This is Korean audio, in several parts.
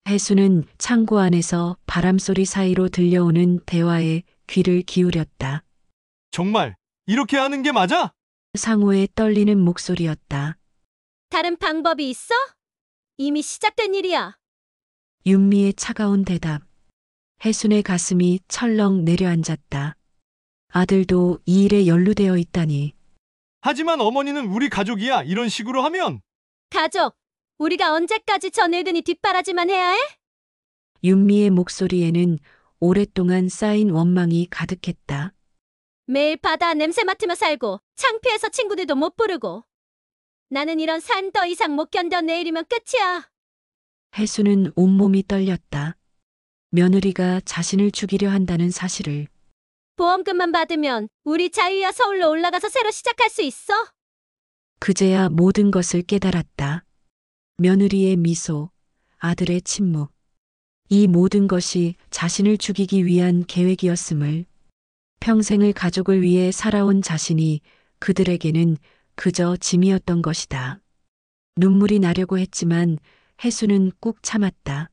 해수는 창고 안에서 바람소리 사이로 들려오는 대화에 귀를 기울였다. 정말 이렇게 하는 게 맞아? 상호의 떨리는 목소리였다. 다른 방법이 있어? 이미 시작된 일이야. 윤미의 차가운 대답. 해순의 가슴이 철렁 내려앉았다. 아들도 이 일에 연루되어 있다니. 하지만 어머니는 우리 가족이야. 이런 식으로 하면. 가족, 우리가 언제까지 저 늙은이 뒷바라지만 해야 해? 윤미의 목소리에는 오랫동안 쌓인 원망이 가득했다. 매일 바다 냄새 맡으며 살고 창피해서 친구들도 못 부르고. 나는 이런 삶 더 이상 못 견뎌. 내일이면 끝이야. 해수는 온몸이 떨렸다. 며느리가 자신을 죽이려 한다는 사실을. 보험금만 받으면 우리 자유야 서울로 올라가서 새로 시작할 수 있어? 그제야 모든 것을 깨달았다. 며느리의 미소, 아들의 침묵. 이 모든 것이 자신을 죽이기 위한 계획이었음을. 평생을 가족을 위해 살아온 자신이 그들에게는 그저 짐이었던 것이다. 눈물이 나려고 했지만 해수는 꾹 참았다.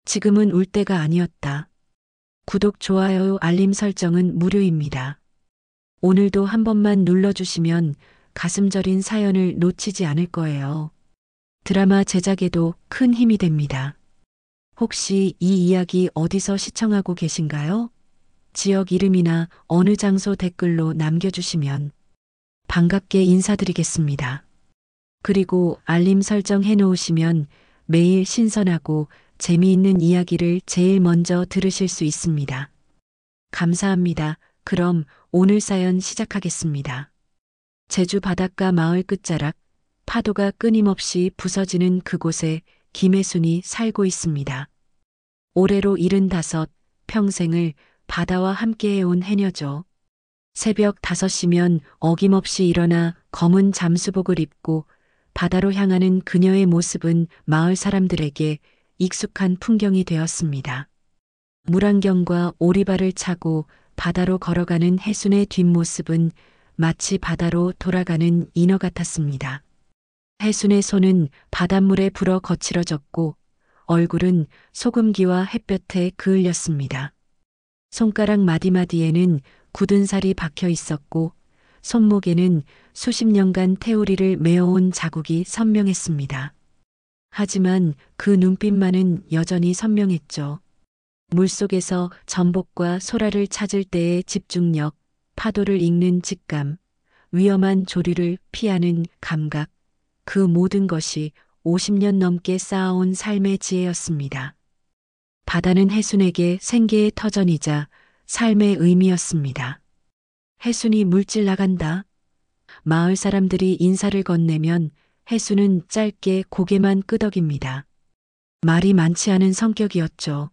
지금은 울 때가 아니었다. 구독, 좋아요, 알림 설정은 무료입니다. 오늘도 한 번만 눌러주시면 가슴 저린 사연을 놓치지 않을 거예요. 드라마 제작에도 큰 힘이 됩니다. 혹시 이 이야기 어디서 시청하고 계신가요? 지역 이름이나 어느 장소 댓글로 남겨주시면 반갑게 인사드리겠습니다. 그리고 알림 설정 해놓으시면 매일 신선하고 재미있는 이야기를 제일 먼저 들으실 수 있습니다. 감사합니다. 그럼 오늘 사연 시작하겠습니다. 제주 바닷가 마을 끝자락, 파도가 끊임없이 부서지는 그곳에 김혜순이 살고 있습니다. 올해로 75, 평생을 바다와 함께해온 해녀죠. 새벽 5시면 어김없이 일어나 검은 잠수복을 입고 바다로 향하는 그녀의 모습은 마을 사람들에게 익숙한 풍경이 되었습니다. 물안경과 오리발을 차고 바다로 걸어가는 해순의 뒷모습은 마치 바다로 돌아가는 인어 같았습니다. 해순의 손은 바닷물에 불어 거칠어졌고 얼굴은 소금기와 햇볕에 그을렸습니다. 손가락 마디마디에는 굳은 살이 박혀 있었고 손목에는 수십 년간 태우리를 메어온 자국이 선명했습니다. 하지만 그 눈빛만은 여전히 선명했죠. 물속에서 전복과 소라를 찾을 때의 집중력, 파도를 읽는 직감, 위험한 조류를 피하는 감각, 그 모든 것이 50년 넘게 쌓아온 삶의 지혜였습니다. 바다는 해순에게 생계의 터전이자 삶의 의미였습니다. 해순이 물질 나간다. 마을 사람들이 인사를 건네면 해순은 짧게 고개만 끄덕입니다. 말이 많지 않은 성격이었죠.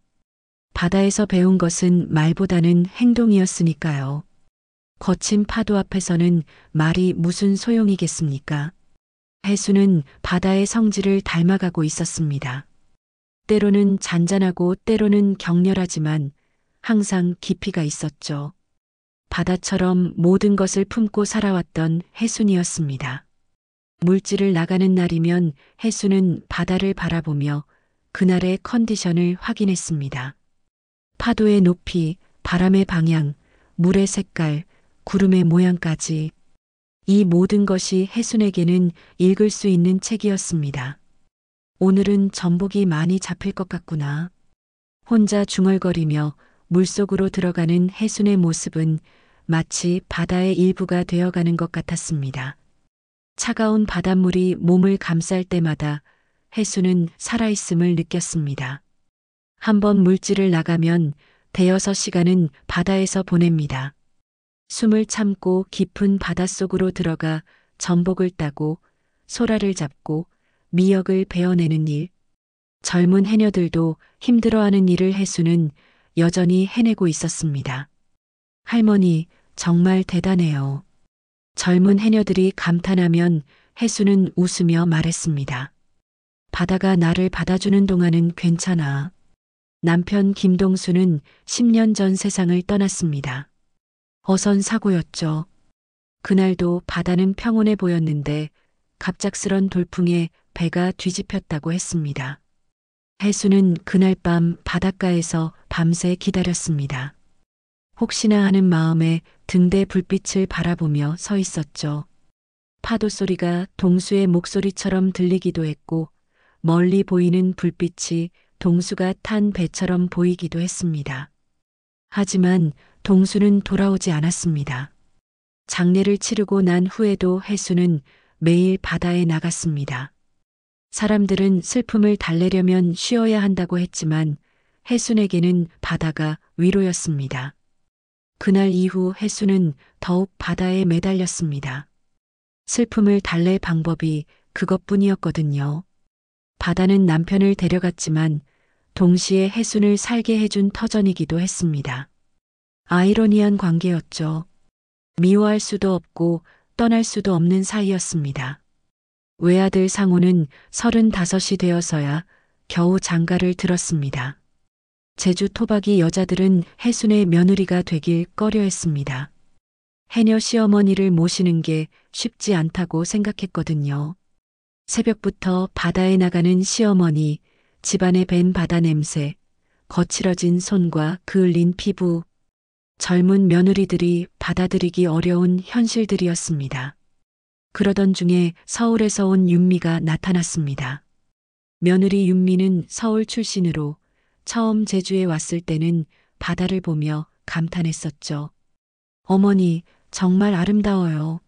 바다에서 배운 것은 말보다는 행동이었으니까요. 거친 파도 앞에서는 말이 무슨 소용이겠습니까? 해순은 바다의 성질을 닮아가고 있었습니다. 때로는 잔잔하고 때로는 격렬하지만 항상 깊이가 있었죠. 바다처럼 모든 것을 품고 살아왔던 해순이었습니다. 물질을 나가는 날이면 해순은 바다를 바라보며 그날의 컨디션을 확인했습니다. 파도의 높이, 바람의 방향, 물의 색깔, 구름의 모양까지 이 모든 것이 해순에게는 읽을 수 있는 책이었습니다. 오늘은 전복이 많이 잡힐 것 같구나. 혼자 중얼거리며 물속으로 들어가는 해순의 모습은 마치 바다의 일부가 되어가는 것 같았습니다. 차가운 바닷물이 몸을 감쌀 때마다 해순은 살아있음을 느꼈습니다. 한번 물질을 나가면 대여섯 시간은 바다에서 보냅니다. 숨을 참고 깊은 바닷속으로 들어가 전복을 따고 소라를 잡고 미역을 베어내는 일. 젊은 해녀들도 힘들어하는 일을 해수는 여전히 해내고 있었습니다. 할머니, 정말 대단해요. 젊은 해녀들이 감탄하면 해수는 웃으며 말했습니다. 바다가 나를 받아주는 동안은 괜찮아. 남편 김동수는 10년 전 세상을 떠났습니다. 어선 사고였죠. 그날도 바다는 평온해 보였는데 갑작스런 돌풍에 배가 뒤집혔다고 했습니다. 해수는 그날 밤 바닷가에서 밤새 기다렸습니다. 혹시나 하는 마음에 등대 불빛을 바라보며 서 있었죠. 파도 소리가 동수의 목소리처럼 들리기도 했고 멀리 보이는 불빛이 동수가 탄 배처럼 보이기도 했습니다. 하지만 동수는 돌아오지 않았습니다. 장례를 치르고 난 후에도 해수는 매일 바다에 나갔습니다. 사람들은 슬픔을 달래려면 쉬어야 한다고 했지만 해순에게는 바다가 위로였습니다. 그날 이후 해수는 더욱 바다에 매달렸습니다. 슬픔을 달랠 방법이 그것뿐이었거든요. 바다는 남편을 데려갔지만 동시에 해순을 살게 해준 터전이기도 했습니다. 아이러니한 관계였죠. 미워할 수도 없고 떠날 수도 없는 사이였습니다. 외아들 상호는 35이 되어서야 겨우 장가를 들었습니다. 제주 토박이 여자들은 해순의 며느리가 되길 꺼려했습니다. 해녀 시어머니를 모시는 게 쉽지 않다고 생각했거든요. 새벽부터 바다에 나가는 시어머니, 집안에 밴 바다 냄새, 거칠어진 손과 그을린 피부, 젊은 며느리들이 받아들이기 어려운 현실들이었습니다. 그러던 중에 서울에서 온 윤미가 나타났습니다. 며느리 윤미는 서울 출신으로 처음 제주에 왔을 때는 바다를 보며 감탄했었죠. 어머니, 정말 아름다워요.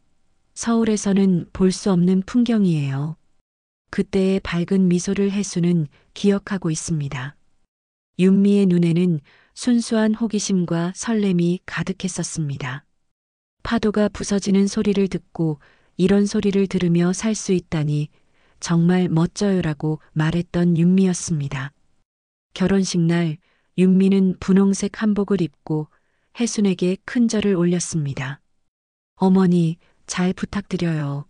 서울에서는 볼 수 없는 풍경이에요. 그때의 밝은 미소를 해수는 기억하고 있습니다. 윤미의 눈에는 순수한 호기심과 설렘이 가득했었습니다. 파도가 부서지는 소리를 듣고 이런 소리를 들으며 살 수 있다니 정말 멋져요라고 말했던 윤미였습니다. 결혼식 날 윤미는 분홍색 한복을 입고 해순에게 큰 절을 올렸습니다. 어머니, 잘 부탁드려요.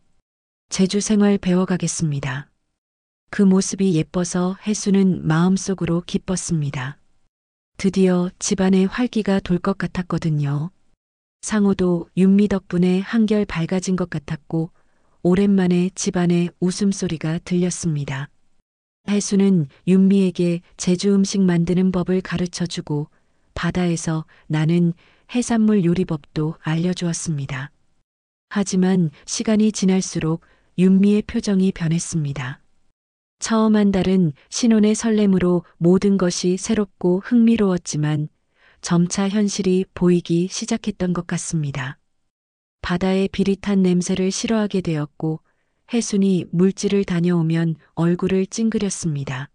제주 생활 배워가겠습니다. 그 모습이 예뻐서 해수는 마음속으로 기뻤습니다. 드디어 집안에 활기가 돌 것 같았거든요. 상호도 윤미 덕분에 한결 밝아진 것 같았고 오랜만에 집안에 웃음소리가 들렸습니다. 해수는 윤미에게 제주 음식 만드는 법을 가르쳐주고 바다에서 나는 해산물 요리법도 알려주었습니다. 하지만 시간이 지날수록 윤미의 표정이 변했습니다. 처음 한 달은 신혼의 설렘으로 모든 것이 새롭고 흥미로웠지만 점차 현실이 보이기 시작했던 것 같습니다. 바다의 비릿한 냄새를 싫어하게 되었고 해순이 물질을 다녀오면 얼굴을 찡그렸습니다.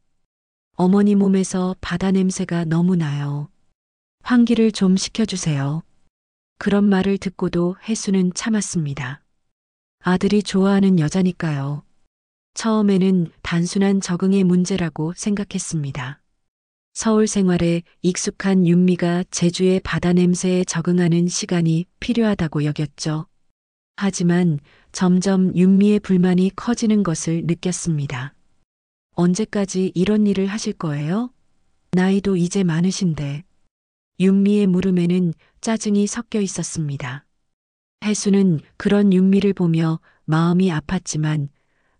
어머니 몸에서 바다 냄새가 너무 나요. 환기를 좀 시켜주세요. 그런 말을 듣고도 해순은 참았습니다. 아들이 좋아하는 여자니까요. 처음에는 단순한 적응의 문제라고 생각했습니다. 서울 생활에 익숙한 윤미가 제주의 바다 냄새에 적응하는 시간이 필요하다고 여겼죠. 하지만 점점 윤미의 불만이 커지는 것을 느꼈습니다. 언제까지 이런 일을 하실 거예요? 나이도 이제 많으신데. 윤미의 물음에는 짜증이 섞여 있었습니다. 해수는 그런 윤미를 보며 마음이 아팠지만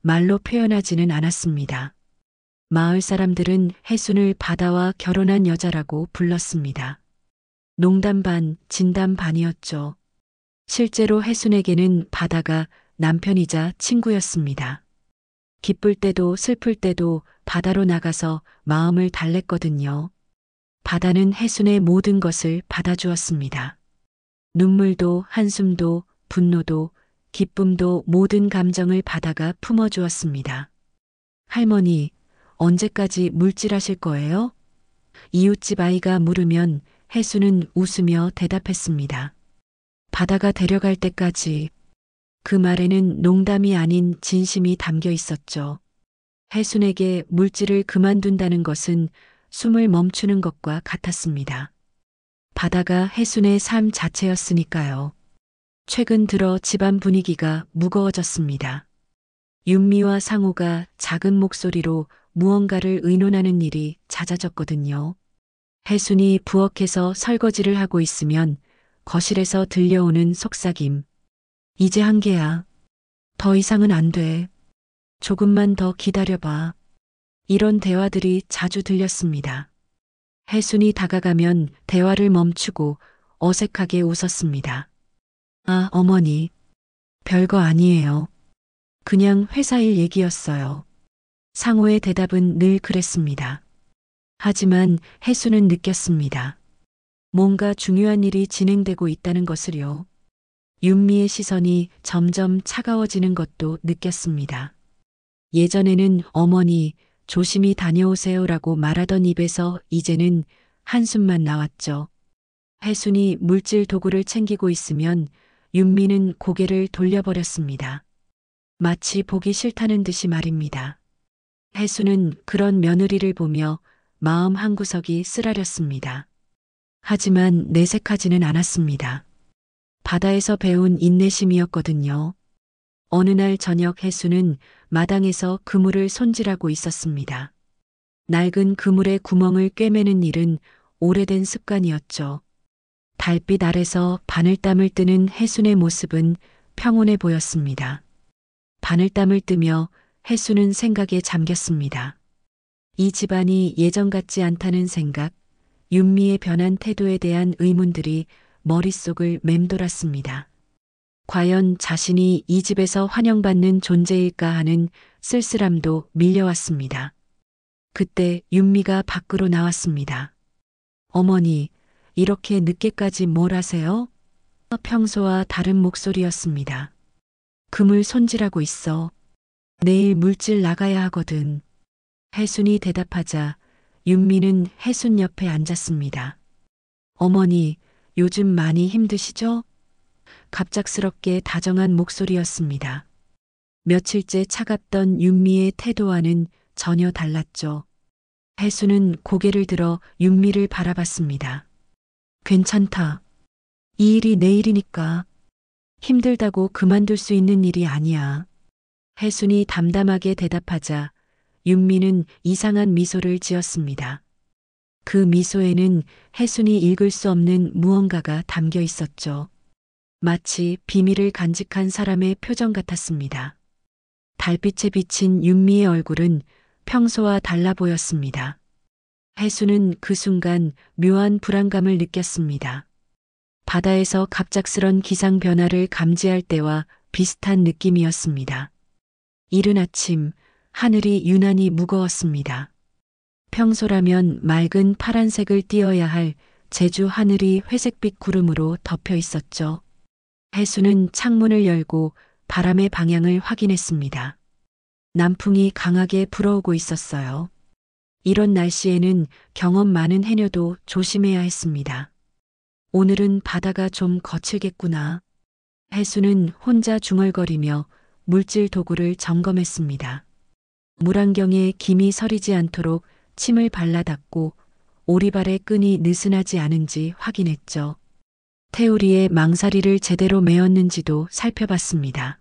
말로 표현하지는 않았습니다. 마을 사람들은 해순을 바다와 결혼한 여자라고 불렀습니다. 농담 반, 진담 반이었죠. 실제로 해순에게는 바다가 남편이자 친구였습니다. 기쁠 때도 슬플 때도 바다로 나가서 마음을 달랬거든요. 바다는 해순의 모든 것을 받아주었습니다. 눈물도 한숨도 분노도 기쁨도 모든 감정을 바다가 품어주었습니다. 할머니, 언제까지 물질하실 거예요? 이웃집 아이가 물으면 해수는 웃으며 대답했습니다. 바다가 데려갈 때까지. 그 말에는 농담이 아닌 진심이 담겨 있었죠. 해순에게 물질을 그만둔다는 것은 숨을 멈추는 것과 같았습니다. 바다가 해순의 삶 자체였으니까요. 최근 들어 집안 분위기가 무거워졌습니다. 윤미와 상호가 작은 목소리로 무언가를 의논하는 일이 잦아졌거든요. 해순이 부엌에서 설거지를 하고 있으면 거실에서 들려오는 속삭임. 이제 한계야. 더 이상은 안 돼. 조금만 더 기다려봐. 이런 대화들이 자주 들렸습니다. 혜순이 다가가면 대화를 멈추고 어색하게 웃었습니다. 아, 어머니. 별거 아니에요. 그냥 회사 일 얘기였어요. 상호의 대답은 늘 그랬습니다. 하지만 혜순은 느꼈습니다. 뭔가 중요한 일이 진행되고 있다는 것을요. 윤미의 시선이 점점 차가워지는 것도 느꼈습니다. 예전에는 어머니 조심히 다녀오세요라고 말하던 입에서 이제는 한숨만 나왔죠. 혜순이 물질 도구를 챙기고 있으면 윤미는 고개를 돌려버렸습니다. 마치 보기 싫다는 듯이 말입니다. 혜순은 그런 며느리를 보며 마음 한구석이 쓰라렸습니다. 하지만 내색하지는 않았습니다. 바다에서 배운 인내심이었거든요. 어느 날 저녁 혜순은 마당에서 그물을 손질하고 있었습니다. 낡은 그물에 구멍을 꿰매는 일은 오래된 습관이었죠. 달빛 아래서 바늘땀을 뜨는 혜순의 모습은 평온해 보였습니다. 바늘땀을 뜨며 혜순은 생각에 잠겼습니다. 이 집안이 예전 같지 않다는 생각, 윤미의 변한 태도에 대한 의문들이 머릿속을 맴돌았습니다. 과연 자신이 이 집에서 환영받는 존재일까 하는 쓸쓸함도 밀려왔습니다. 그때 윤미가 밖으로 나왔습니다. 어머니, 이렇게 늦게까지 뭘 하세요? 평소와 다른 목소리였습니다. 그물 손질하고 있어. 내일 물질 나가야 하거든. 혜순이 대답하자 윤미는 혜순 옆에 앉았습니다. 어머니, 요즘 많이 힘드시죠? 갑작스럽게 다정한 목소리였습니다. 며칠째 차갑던 윤미의 태도와는 전혀 달랐죠. 혜순은 고개를 들어 윤미를 바라봤습니다. 괜찮다. 이 일이 내일이니까. 힘들다고 그만둘 수 있는 일이 아니야. 혜순이 담담하게 대답하자 윤미는 이상한 미소를 지었습니다. 그 미소에는 혜순이 읽을 수 없는 무언가가 담겨 있었죠. 마치 비밀을 간직한 사람의 표정 같았습니다. 달빛에 비친 윤미의 얼굴은 평소와 달라 보였습니다. 혜순은 그 순간 묘한 불안감을 느꼈습니다. 바다에서 갑작스런 기상 변화를 감지할 때와 비슷한 느낌이었습니다. 이른 아침 하늘이 유난히 무거웠습니다. 평소라면 맑은 파란색을 띠어야 할 제주 하늘이 회색빛 구름으로 덮여 있었죠. 혜순은 창문을 열고 바람의 방향을 확인했습니다. 남풍이 강하게 불어오고 있었어요. 이런 날씨에는 경험 많은 해녀도 조심해야 했습니다. 오늘은 바다가 좀 거칠겠구나. 혜순은 혼자 중얼거리며 물질 도구를 점검했습니다. 물안경에 김이 서리지 않도록 침을 발라닦고 오리발의 끈이 느슨하지 않은지 확인했죠. 태우리에 망사리를 제대로 메었는지도 살펴봤습니다.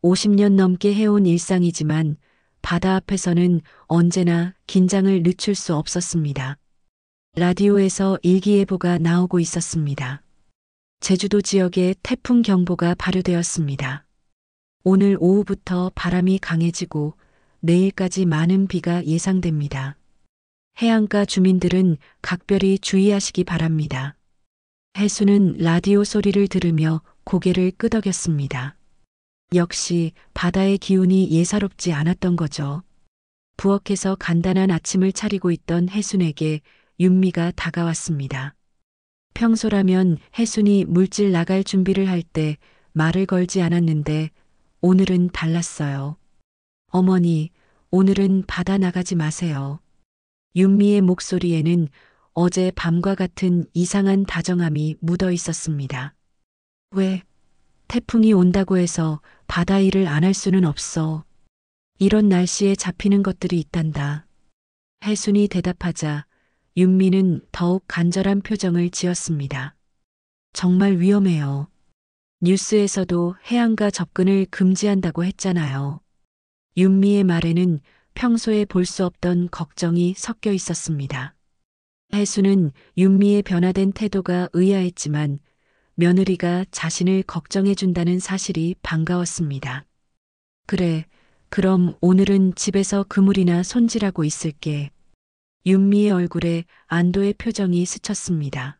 50년 넘게 해온 일상이지만 바다 앞에서는 언제나 긴장을 늦출 수 없었습니다. 라디오에서 일기예보가 나오고 있었습니다. 제주도 지역에 태풍 경보가 발효되었습니다. 오늘 오후부터 바람이 강해지고 내일까지 많은 비가 예상됩니다. 해안가 주민들은 각별히 주의하시기 바랍니다. 혜순은 라디오 소리를 들으며 고개를 끄덕였습니다. 역시 바다의 기운이 예사롭지 않았던 거죠. 부엌에서 간단한 아침을 차리고 있던 혜순에게 윤미가 다가왔습니다. 평소라면 혜순이 물질 나갈 준비를 할 때 말을 걸지 않았는데 오늘은 달랐어요. 어머니, 오늘은 바다 나가지 마세요. 윤미의 목소리에는 어제 밤과 같은 이상한 다정함이 묻어 있었습니다. 왜? 태풍이 온다고 해서 바다 일을 안 할 수는 없어. 이런 날씨에 잡히는 것들이 있단다. 혜순이 대답하자 윤미는 더욱 간절한 표정을 지었습니다. 정말 위험해요. 뉴스에서도 해안가 접근을 금지한다고 했잖아요. 윤미의 말에는 평소에 볼 수 없던 걱정이 섞여 있었습니다. 혜순은 윤미의 변화된 태도가 의아했지만 며느리가 자신을 걱정해준다는 사실이 반가웠습니다. 그래, 그럼 오늘은 집에서 그물이나 손질하고 있을게. 윤미의 얼굴에 안도의 표정이 스쳤습니다.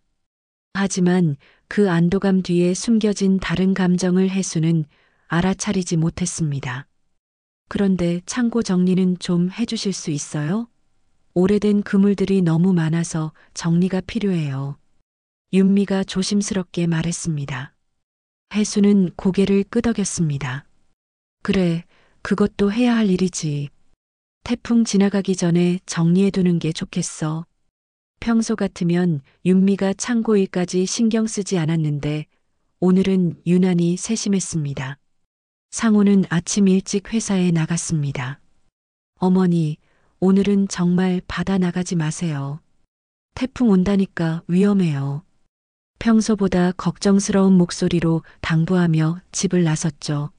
하지만 그 안도감 뒤에 숨겨진 다른 감정을 혜수는 알아차리지 못했습니다. 그런데 창고 정리는 좀 해주실 수 있어요? 오래된 그물들이 너무 많아서 정리가 필요해요. 윤미가 조심스럽게 말했습니다. 혜수는 고개를 끄덕였습니다. 그래, 그것도 해야 할 일이지. 태풍 지나가기 전에 정리해두는 게 좋겠어. 평소 같으면 윤미가 창고 일까지 신경 쓰지 않았는데 오늘은 유난히 세심했습니다. 상호는 아침 일찍 회사에 나갔습니다. 어머니, 오늘은 정말 바다 나가지 마세요. 태풍 온다니까 위험해요. 평소보다 걱정스러운 목소리로 당부하며 집을 나섰죠.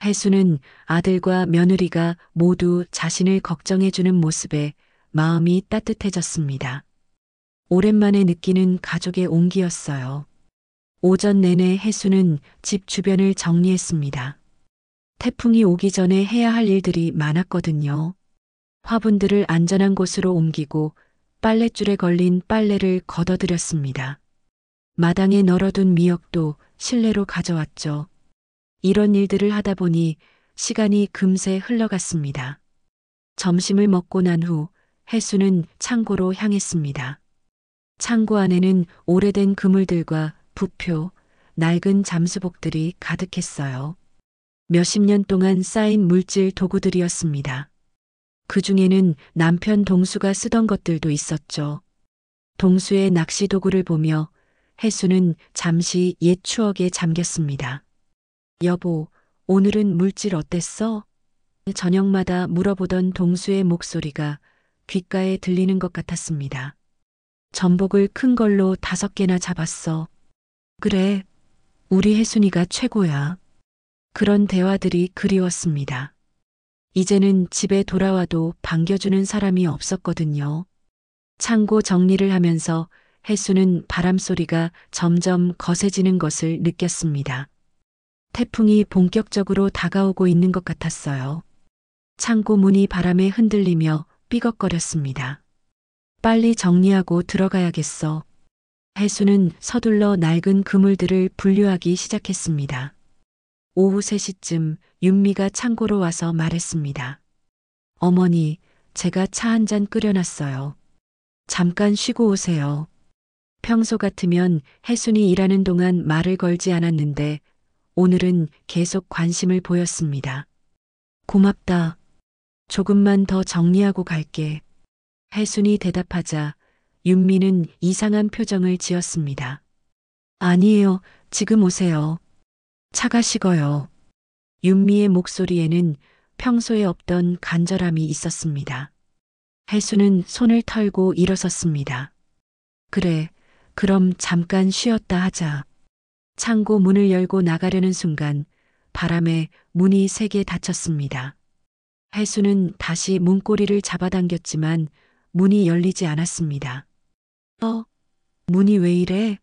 혜수는 아들과 며느리가 모두 자신을 걱정해주는 모습에 마음이 따뜻해졌습니다. 오랜만에 느끼는 가족의 온기였어요. 오전 내내 혜수는 집 주변을 정리했습니다. 태풍이 오기 전에 해야 할 일들이 많았거든요. 화분들을 안전한 곳으로 옮기고 빨랫줄에 걸린 빨래를 걷어들였습니다. 마당에 널어둔 미역도 실내로 가져왔죠. 이런 일들을 하다 보니 시간이 금세 흘러갔습니다. 점심을 먹고 난 후 혜수는 창고로 향했습니다. 창고 안에는 오래된 그물들과 부표, 낡은 잠수복들이 가득했어요. 몇십 년 동안 쌓인 물질 도구들이었습니다. 그 중에는 남편 동수가 쓰던 것들도 있었죠. 동수의 낚시 도구를 보며 혜수는 잠시 옛 추억에 잠겼습니다. 여보, 오늘은 물질 어땠어? 저녁마다 물어보던 동수의 목소리가 귓가에 들리는 것 같았습니다. 전복을 큰 걸로 5개나 잡았어. 그래, 우리 혜순이가 최고야. 그런 대화들이 그리웠습니다. 이제는 집에 돌아와도 반겨주는 사람이 없었거든요. 창고 정리를 하면서 혜수는 바람소리가 점점 거세지는 것을 느꼈습니다. 태풍이 본격적으로 다가오고 있는 것 같았어요. 창고 문이 바람에 흔들리며 삐걱거렸습니다. 빨리 정리하고 들어가야겠어. 혜수는 서둘러 낡은 그물들을 분류하기 시작했습니다. 오후 3시쯤 윤미가 창고로 와서 말했습니다. 어머니, 제가 차 한 잔 끓여놨어요. 잠깐 쉬고 오세요. 평소 같으면 혜순이 일하는 동안 말을 걸지 않았는데 오늘은 계속 관심을 보였습니다. 고맙다. 조금만 더 정리하고 갈게. 혜순이 대답하자 윤미는 이상한 표정을 지었습니다. 아니에요. 지금 오세요. 차가 식어요. 윤미의 목소리에는 평소에 없던 간절함이 있었습니다. 혜수는 손을 털고 일어섰습니다. 그래, 그럼 잠깐 쉬었다 하자. 창고 문을 열고 나가려는 순간 바람에 문이 3개 닫혔습니다. 혜수는 다시 문고리를 잡아당겼지만 문이 열리지 않았습니다. 문이 왜 이래?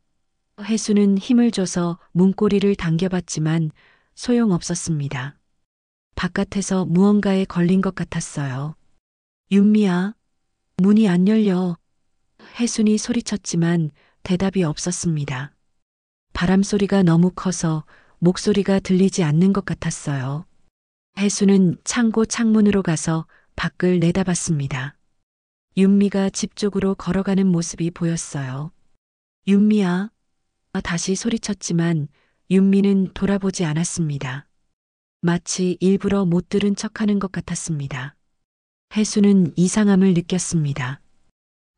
혜수는 힘을 줘서 문고리를 당겨봤지만 소용없었습니다. 바깥에서 무언가에 걸린 것 같았어요. 윤미야, 문이 안 열려. 혜순이 소리쳤지만 대답이 없었습니다. 바람소리가 너무 커서 목소리가 들리지 않는 것 같았어요. 혜순은 창고 창문으로 가서 밖을 내다봤습니다. 윤미가 집 쪽으로 걸어가는 모습이 보였어요. 윤미야. 다시 소리쳤지만 윤미는 돌아보지 않았습니다. 마치 일부러 못 들은 척하는 것 같았습니다. 혜수는 이상함을 느꼈습니다.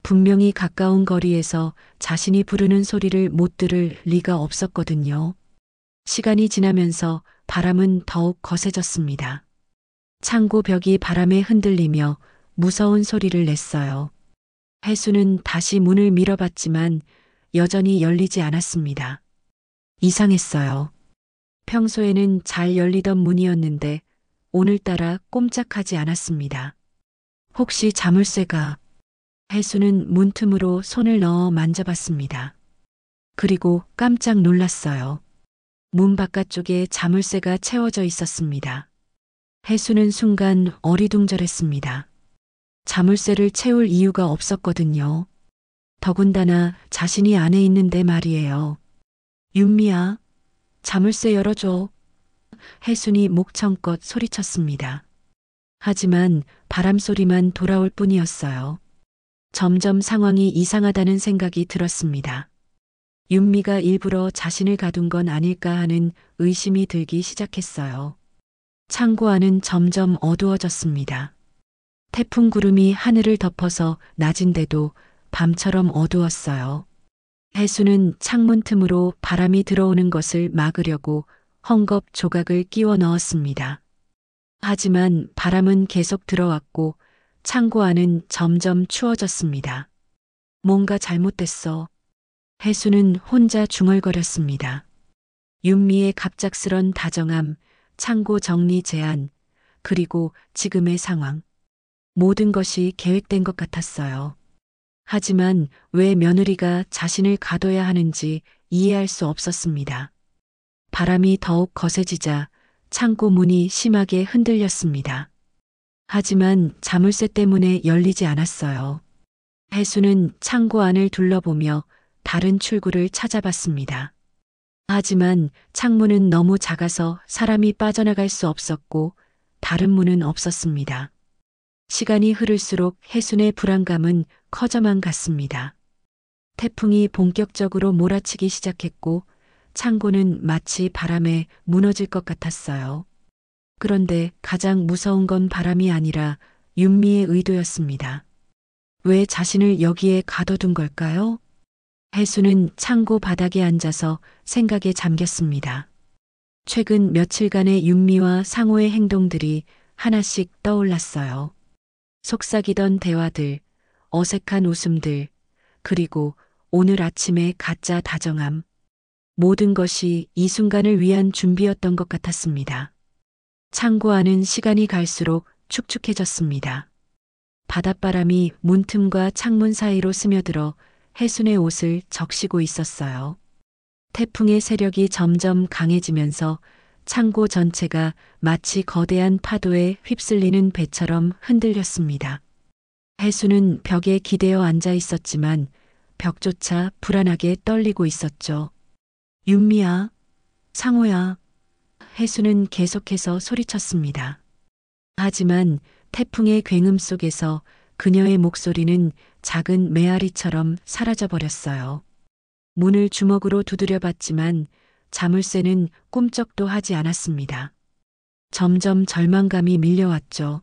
분명히 가까운 거리에서 자신이 부르는 소리를 못 들을 리가 없었거든요. 시간이 지나면서 바람은 더욱 거세졌습니다. 창고 벽이 바람에 흔들리며 무서운 소리를 냈어요. 혜수는 다시 문을 밀어봤지만 여전히 열리지 않았습니다. 이상했어요. 평소에는 잘 열리던 문이었는데 오늘따라 꼼짝하지 않았습니다. 혹시 자물쇠가? 혜수는 문틈으로 손을 넣어 만져봤습니다. 그리고 깜짝 놀랐어요. 문 바깥쪽에 자물쇠가 채워져 있었습니다. 혜수는 순간 어리둥절했습니다. 자물쇠를 채울 이유가 없었거든요. 더군다나 자신이 안에 있는데 말이에요. 윤미야, 자물쇠 열어줘. 혜순이 목청껏 소리쳤습니다. 하지만 바람소리만 돌아올 뿐이었어요. 점점 상황이 이상하다는 생각이 들었습니다. 윤미가 일부러 자신을 가둔 건 아닐까 하는 의심이 들기 시작했어요. 창고 안은 점점 어두워졌습니다. 태풍 구름이 하늘을 덮어서 낮인데도 밤처럼 어두웠어요. 혜수는 창문 틈으로 바람이 들어오는 것을 막으려고 헝겊 조각을 끼워 넣었습니다. 하지만 바람은 계속 들어왔고 창고 안은 점점 추워졌습니다. 뭔가 잘못됐어. 혜수는 혼자 중얼거렸습니다. 윤미의 갑작스런 다정함, 창고 정리 제안, 그리고 지금의 상황. 모든 것이 계획된 것 같았어요. 하지만 왜 며느리가 자신을 가둬야 하는지 이해할 수 없었습니다. 바람이 더욱 거세지자 창고 문이 심하게 흔들렸습니다. 하지만 자물쇠 때문에 열리지 않았어요. 혜수는 창고 안을 둘러보며 다른 출구를 찾아봤습니다. 하지만 창문은 너무 작아서 사람이 빠져나갈 수 없었고 다른 문은 없었습니다. 시간이 흐를수록 혜순의 불안감은 커져만 갔습니다. 태풍이 본격적으로 몰아치기 시작했고 창고는 마치 바람에 무너질 것 같았어요. 그런데 가장 무서운 건 바람이 아니라 윤미의 의도였습니다. 왜 자신을 여기에 가둬둔 걸까요? 혜수는 창고 바닥에 앉아서 생각에 잠겼습니다. 최근 며칠간의 윤미와 상호의 행동들이 하나씩 떠올랐어요. 속삭이던 대화들, 어색한 웃음들, 그리고 오늘 아침의 가짜 다정함. 모든 것이 이 순간을 위한 준비였던 것 같았습니다. 창고 안은 시간이 갈수록 축축해졌습니다. 바닷바람이 문틈과 창문 사이로 스며들어 혜순의 옷을 적시고 있었어요. 태풍의 세력이 점점 강해지면서 창고 전체가 마치 거대한 파도에 휩쓸리는 배처럼 흔들렸습니다. 혜순은 벽에 기대어 앉아 있었지만 벽조차 불안하게 떨리고 있었죠. 윤미야, 상호야. 혜순은 계속해서 소리쳤습니다. 하지만 태풍의 굉음 속에서 그녀의 목소리는 작은 메아리처럼 사라져버렸어요. 문을 주먹으로 두드려 봤지만 자물쇠는 꿈쩍도 하지 않았습니다. 점점 절망감이 밀려왔죠.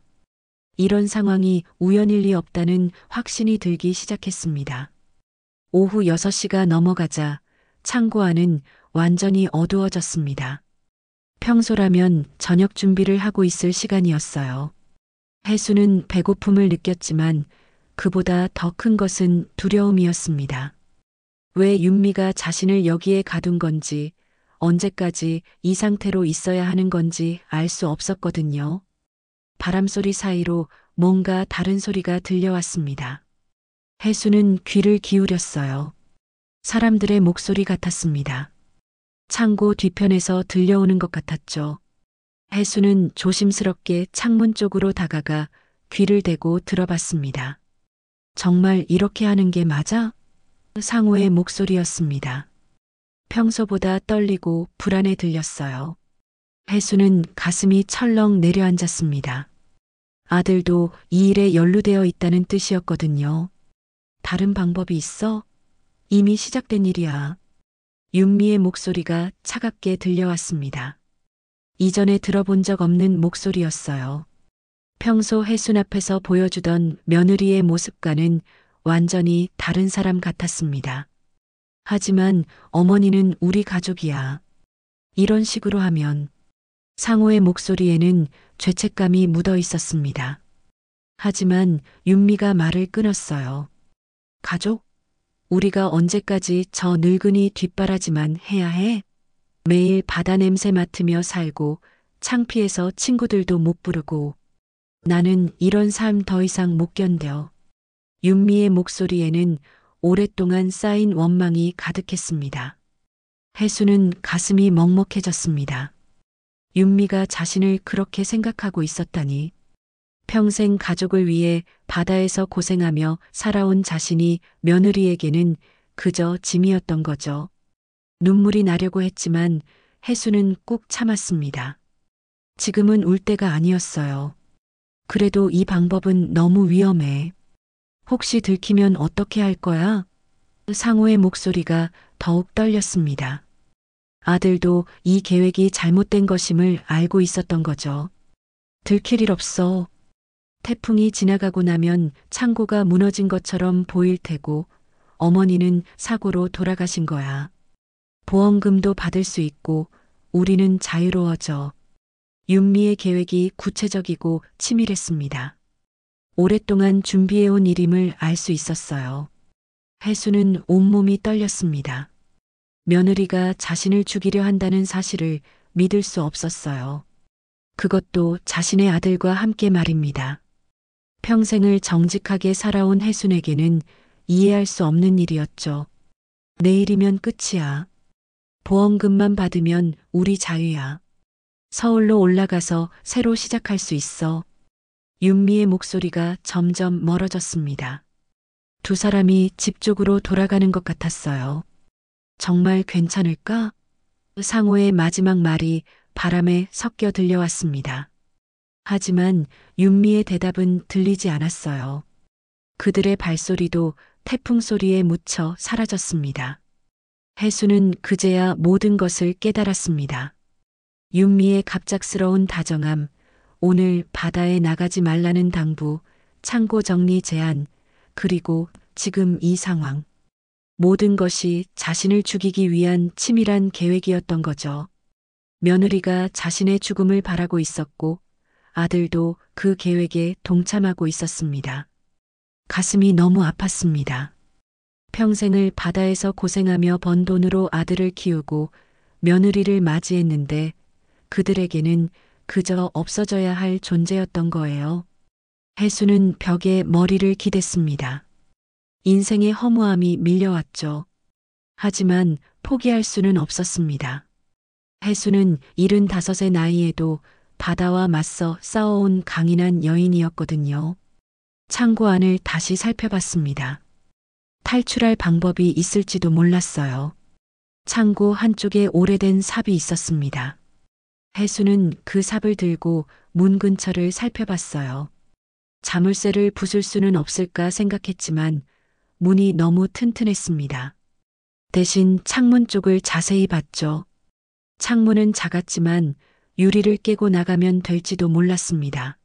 이런 상황이 우연일 리 없다는 확신이 들기 시작했습니다. 오후 6시가 넘어가자 창고 안은 완전히 어두워졌습니다. 평소라면 저녁 준비를 하고 있을 시간이었어요. 혜수는 배고픔을 느꼈지만 그보다 더 큰 것은 두려움이었습니다. 왜 윤미가 자신을 여기에 가둔 건지, 언제까지 이 상태로 있어야 하는 건지 알 수 없었거든요. 바람소리 사이로 뭔가 다른 소리가 들려왔습니다. 혜수는 귀를 기울였어요. 사람들의 목소리 같았습니다. 창고 뒤편에서 들려오는 것 같았죠. 혜수는 조심스럽게 창문 쪽으로 다가가 귀를 대고 들어봤습니다. 정말 이렇게 하는 게 맞아? 상호의 목소리였습니다. 평소보다 떨리고 불안해 들렸어요. 혜수는 가슴이 철렁 내려앉았습니다. 아들도 이 일에 연루되어 있다는 뜻이었거든요. 다른 방법이 있어? 이미 시작된 일이야. 윤미의 목소리가 차갑게 들려왔습니다. 이전에 들어본 적 없는 목소리였어요. 평소 혜순 앞에서 보여주던 며느리의 모습과는 완전히 다른 사람 같았습니다. 하지만 어머니는 우리 가족이야. 이런 식으로 하면 상호의 목소리에는 죄책감이 묻어 있었습니다. 하지만 윤미가 말을 끊었어요. 가족? 우리가 언제까지 저 늙은이 뒷바라지만 해야 해? 매일 바다 냄새 맡으며 살고 창피해서 친구들도 못 부르고 나는 이런 삶 더 이상 못 견뎌. 윤미의 목소리에는 오랫동안 쌓인 원망이 가득했습니다. 혜수는 가슴이 먹먹해졌습니다. 윤미가 자신을 그렇게 생각하고 있었다니. 평생 가족을 위해 바다에서 고생하며 살아온 자신이 며느리에게는 그저 짐이었던 거죠. 눈물이 나려고 했지만 혜수는 꾹 참았습니다. 지금은 울 때가 아니었어요. 그래도 이 방법은 너무 위험해. 혹시 들키면 어떻게 할 거야? 상호의 목소리가 더욱 떨렸습니다. 아들도 이 계획이 잘못된 것임을 알고 있었던 거죠. 들킬 일 없어. 태풍이 지나가고 나면 창고가 무너진 것처럼 보일 테고 어머니는 사고로 돌아가신 거야. 보험금도 받을 수 있고 우리는 자유로워져. 윤미의 계획이 구체적이고 치밀했습니다. 오랫동안 준비해온 일임을 알 수 있었어요. 혜수는 온몸이 떨렸습니다. 며느리가 자신을 죽이려 한다는 사실을 믿을 수 없었어요. 그것도 자신의 아들과 함께 말입니다. 평생을 정직하게 살아온 혜순에게는 이해할 수 없는 일이었죠. 내일이면 끝이야. 보험금만 받으면 우리 자유야. 서울로 올라가서 새로 시작할 수 있어. 윤미의 목소리가 점점 멀어졌습니다. 두 사람이 집 쪽으로 돌아가는 것 같았어요. 정말 괜찮을까? 상호의 마지막 말이 바람에 섞여 들려왔습니다. 하지만 윤미의 대답은 들리지 않았어요. 그들의 발소리도 태풍 소리에 묻혀 사라졌습니다. 혜수는 그제야 모든 것을 깨달았습니다. 윤미의 갑작스러운 다정함, 오늘 바다에 나가지 말라는 당부, 창고 정리 제안, 그리고 지금 이 상황. 모든 것이 자신을 죽이기 위한 치밀한 계획이었던 거죠. 며느리가 자신의 죽음을 바라고 있었고 아들도 그 계획에 동참하고 있었습니다. 가슴이 너무 아팠습니다. 평생을 바다에서 고생하며 번 돈으로 아들을 키우고 며느리를 맞이했는데 그들에게는 그저 없어져야 할 존재였던 거예요. 혜수는 벽에 머리를 기댔습니다. 인생의 허무함이 밀려왔죠. 하지만 포기할 수는 없었습니다. 혜수는 75의 나이에도 바다와 맞서 싸워온 강인한 여인이었거든요. 창고 안을 다시 살펴봤습니다. 탈출할 방법이 있을지도 몰랐어요. 창고 한쪽에 오래된 삽이 있었습니다. 혜수는 그 삽을 들고 문 근처를 살펴봤어요. 자물쇠를 부술 수는 없을까 생각했지만 문이 너무 튼튼했습니다. 대신 창문 쪽을 자세히 봤죠. 창문은 작았지만 유리를 깨고 나가면 될지도 몰랐습니다.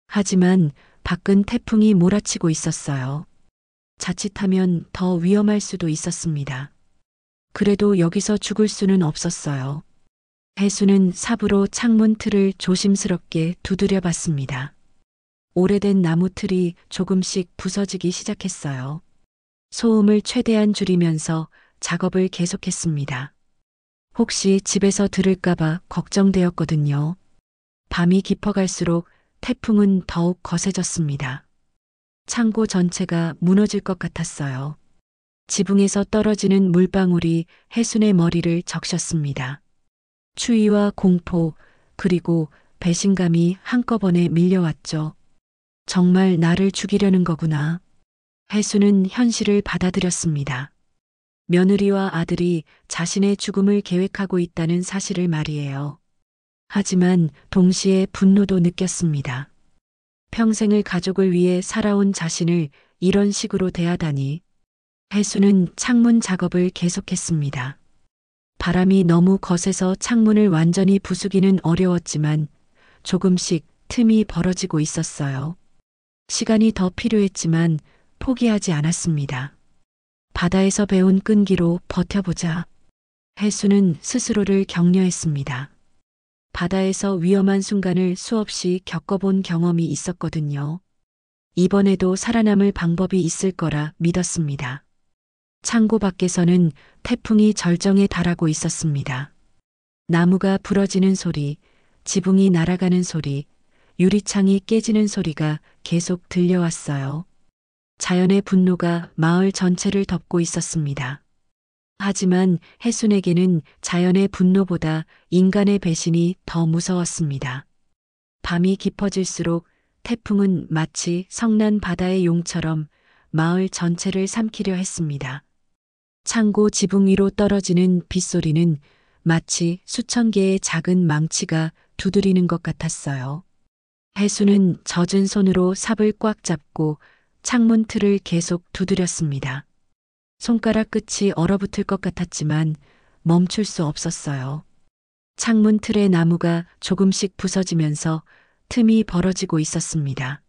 하지만 밖은 태풍이 몰아치고 있었어요. 자칫하면 더 위험할 수도 있었습니다. 그래도 여기서 죽을 수는 없었어요. 혜수는 삽으로 창문 틀을 조심스럽게 두드려 봤습니다. 오래된 나무 틀이 조금씩 부서지기 시작했어요. 소음을 최대한 줄이면서 작업을 계속했습니다. 혹시 집에서 들을까봐 걱정되었거든요. 밤이 깊어갈수록 태풍은 더욱 거세졌습니다. 창고 전체가 무너질 것 같았어요. 지붕에서 떨어지는 물방울이 혜순의 머리를 적셨습니다. 추위와 공포, 그리고 배신감이 한꺼번에 밀려왔죠. 정말 나를 죽이려는 거구나. 혜수는 현실을 받아들였습니다. 며느리와 아들이 자신의 죽음을 계획하고 있다는 사실을 말이에요. 하지만 동시에 분노도 느꼈습니다. 평생을 가족을 위해 살아온 자신을 이런 식으로 대하다니. 혜수는 창문 작업을 계속했습니다. 바람이 너무 거세서 창문을 완전히 부수기는 어려웠지만 조금씩 틈이 벌어지고 있었어요. 시간이 더 필요했지만 포기하지 않았습니다. 바다에서 배운 끈기로 버텨보자. 혜수는 스스로를 격려했습니다. 바다에서 위험한 순간을 수없이 겪어본 경험이 있었거든요. 이번에도 살아남을 방법이 있을 거라 믿었습니다. 창고 밖에서는 태풍이 절정에 달하고 있었습니다. 나무가 부러지는 소리, 지붕이 날아가는 소리, 유리창이 깨지는 소리가 계속 들려왔어요. 자연의 분노가 마을 전체를 덮고 있었습니다. 하지만 해순에게는 자연의 분노보다 인간의 배신이 더 무서웠습니다. 밤이 깊어질수록 태풍은 마치 성난 바다의 용처럼 마을 전체를 삼키려 했습니다. 창고 지붕 위로 떨어지는 빗소리는 마치 수천 개의 작은 망치가 두드리는 것 같았어요. 해수는 젖은 손으로 삽을 꽉 잡고 창문 틀을 계속 두드렸습니다. 손가락 끝이 얼어붙을 것 같았지만 멈출 수 없었어요. 창문 틀의 나무가 조금씩 부서지면서 틈이 벌어지고 있었습니다.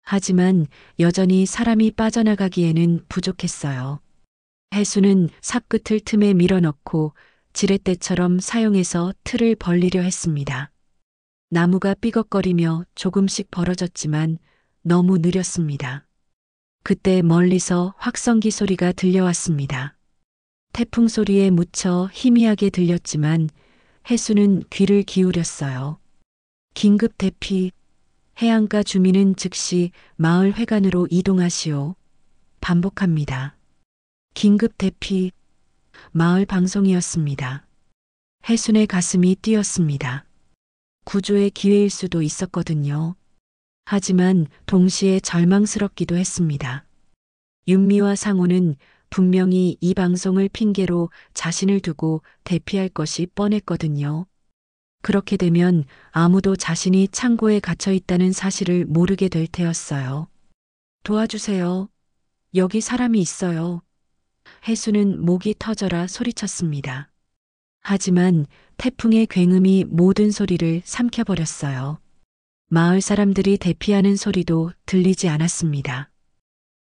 하지만 여전히 사람이 빠져나가기에는 부족했어요. 해수는 삽끝을 틈에 밀어넣고 지렛대처럼 사용해서 틀을 벌리려 했습니다. 나무가 삐걱거리며 조금씩 벌어졌지만 너무 느렸습니다. 그때 멀리서 확성기 소리가 들려왔습니다. 태풍 소리에 묻혀 희미하게 들렸지만 해수는 귀를 기울였어요. 긴급 대피, 해안가 주민은 즉시 마을 회관으로 이동하시오. 반복합니다. 긴급 대피, 마을 방송이었습니다. 해순의 가슴이 뛰었습니다. 구조의 기회일 수도 있었거든요. 하지만 동시에 절망스럽기도 했습니다. 윤미와 상호는 분명히 이 방송을 핑계로 자신을 두고 대피할 것이 뻔했거든요. 그렇게 되면 아무도 자신이 창고에 갇혀 있다는 사실을 모르게 될 테였어요. 도와주세요. 여기 사람이 있어요. 해수는 목이 터져라 소리쳤습니다. 하지만 태풍의 굉음이 모든 소리를 삼켜버렸어요. 마을 사람들이 대피하는 소리도 들리지 않았습니다.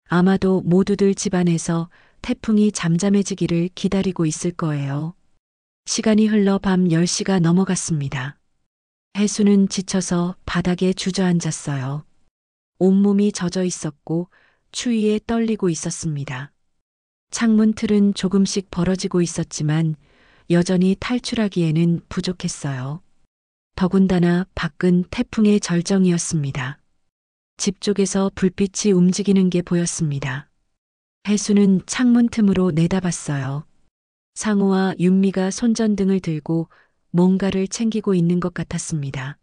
아마도 모두들 집안에서 태풍이 잠잠해지기를 기다리고 있을 거예요. 시간이 흘러 밤 10시가 넘어갔습니다. 해수는 지쳐서 바닥에 주저앉았어요. 온몸이 젖어 있었고 추위에 떨리고 있었습니다. 창문 틀은 조금씩 벌어지고 있었지만 여전히 탈출하기에는 부족했어요. 더군다나 밖은 태풍의 절정이었습니다. 집 쪽에서 불빛이 움직이는 게 보였습니다. 해수는 창문 틈으로 내다봤어요. 상호와 윤미가 손전등을 들고 뭔가를 챙기고 있는 것 같았습니다.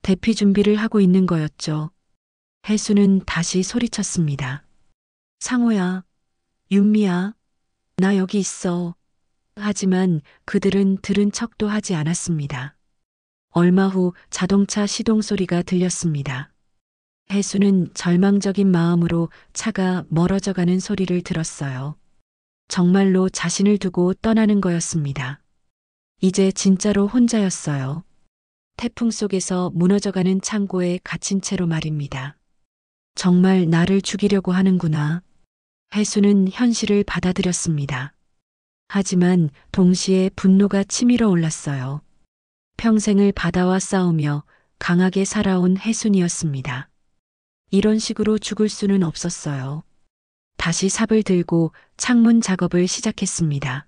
대피 준비를 하고 있는 거였죠. 해수는 다시 소리쳤습니다. 상호야, 윤미야, 나 여기 있어. 하지만 그들은 들은 척도 하지 않았습니다. 얼마 후 자동차 시동 소리가 들렸습니다. 해수는 절망적인 마음으로 차가 멀어져가는 소리를 들었어요. 정말로 자신을 두고 떠나는 거였습니다. 이제 진짜로 혼자였어요. 태풍 속에서 무너져가는 창고에 갇힌 채로 말입니다. 정말 나를 죽이려고 하는구나. 해수는 현실을 받아들였습니다. 하지만 동시에 분노가 치밀어 올랐어요. 평생을 바다와 싸우며 강하게 살아온 해순이었습니다. 이런 식으로 죽을 수는 없었어요. 다시 삽을 들고 창문 작업을 시작했습니다.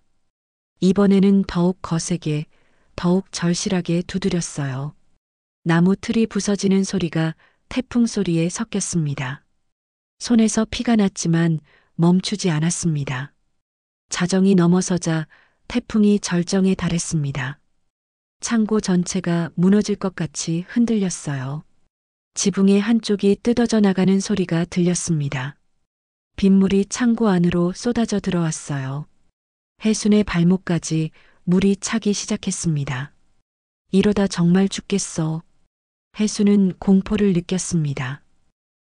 이번에는 더욱 거세게, 더욱 절실하게 두드렸어요. 나무 틀이 부서지는 소리가 태풍 소리에 섞였습니다. 손에서 피가 났지만 멈추지 않았습니다. 자정이 넘어서자 태풍이 절정에 달했습니다. 창고 전체가 무너질 것 같이 흔들렸어요. 지붕의 한쪽이 뜯어져 나가는 소리가 들렸습니다. 빗물이 창고 안으로 쏟아져 들어왔어요. 해순의 발목까지 물이 차기 시작했습니다. 이러다 정말 죽겠어. 해순은 공포를 느꼈습니다.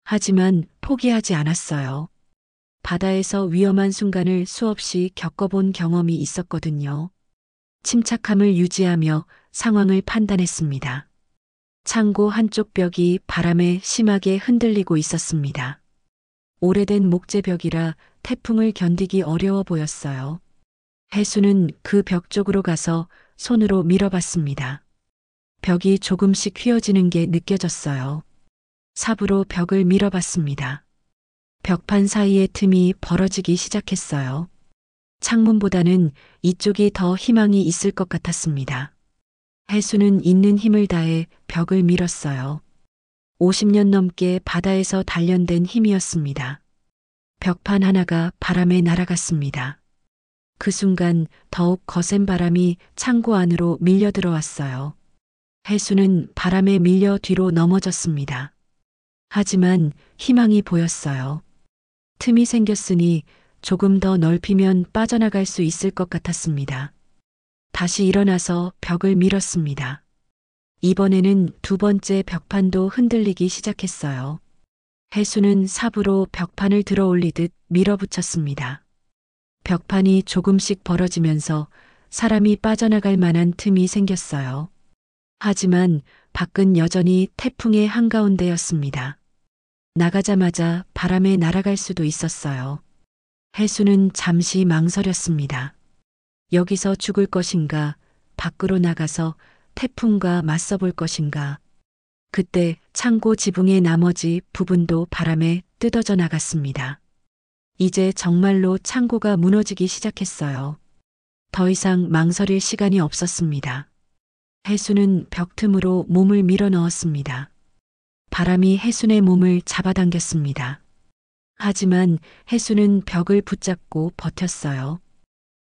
하지만 포기하지 않았어요. 바다에서 위험한 순간을 수없이 겪어본 경험이 있었거든요. 침착함을 유지하며 상황을 판단했습니다. 창고 한쪽 벽이 바람에 심하게 흔들리고 있었습니다. 오래된 목재벽이라 태풍을 견디기 어려워 보였어요. 해수는 그 벽 쪽으로 가서 손으로 밀어봤습니다. 벽이 조금씩 휘어지는 게 느껴졌어요. 삽으로 벽을 밀어봤습니다. 벽판 사이의 틈이 벌어지기 시작했어요. 창문보다는 이쪽이 더 희망이 있을 것 같았습니다. 해수는 있는 힘을 다해 벽을 밀었어요. 50년 넘게 바다에서 단련된 힘이었습니다. 벽판 하나가 바람에 날아갔습니다. 그 순간 더욱 거센 바람이 창고 안으로 밀려 들어왔어요. 해수는 바람에 밀려 뒤로 넘어졌습니다. 하지만 희망이 보였어요. 틈이 생겼으니 조금 더 넓히면 빠져나갈 수 있을 것 같았습니다. 다시 일어나서 벽을 밀었습니다. 이번에는 두 번째 벽판도 흔들리기 시작했어요. 해수는 삽으로 벽판을 들어 올리듯 밀어붙였습니다. 벽판이 조금씩 벌어지면서 사람이 빠져나갈 만한 틈이 생겼어요. 하지만 밖은 여전히 태풍의 한가운데였습니다. 나가자마자 바람에 날아갈 수도 있었어요. 해수는 잠시 망설였습니다. 여기서 죽을 것인가, 밖으로 나가서 태풍과 맞서 볼 것인가. 그때 창고 지붕의 나머지 부분도 바람에 뜯어져 나갔습니다. 이제 정말로 창고가 무너지기 시작했어요. 더 이상 망설일 시간이 없었습니다. 해수는 벽 틈으로 몸을 밀어 넣었습니다. 바람이 해수의 몸을 잡아당겼습니다. 하지만 해수는 벽을 붙잡고 버텼어요.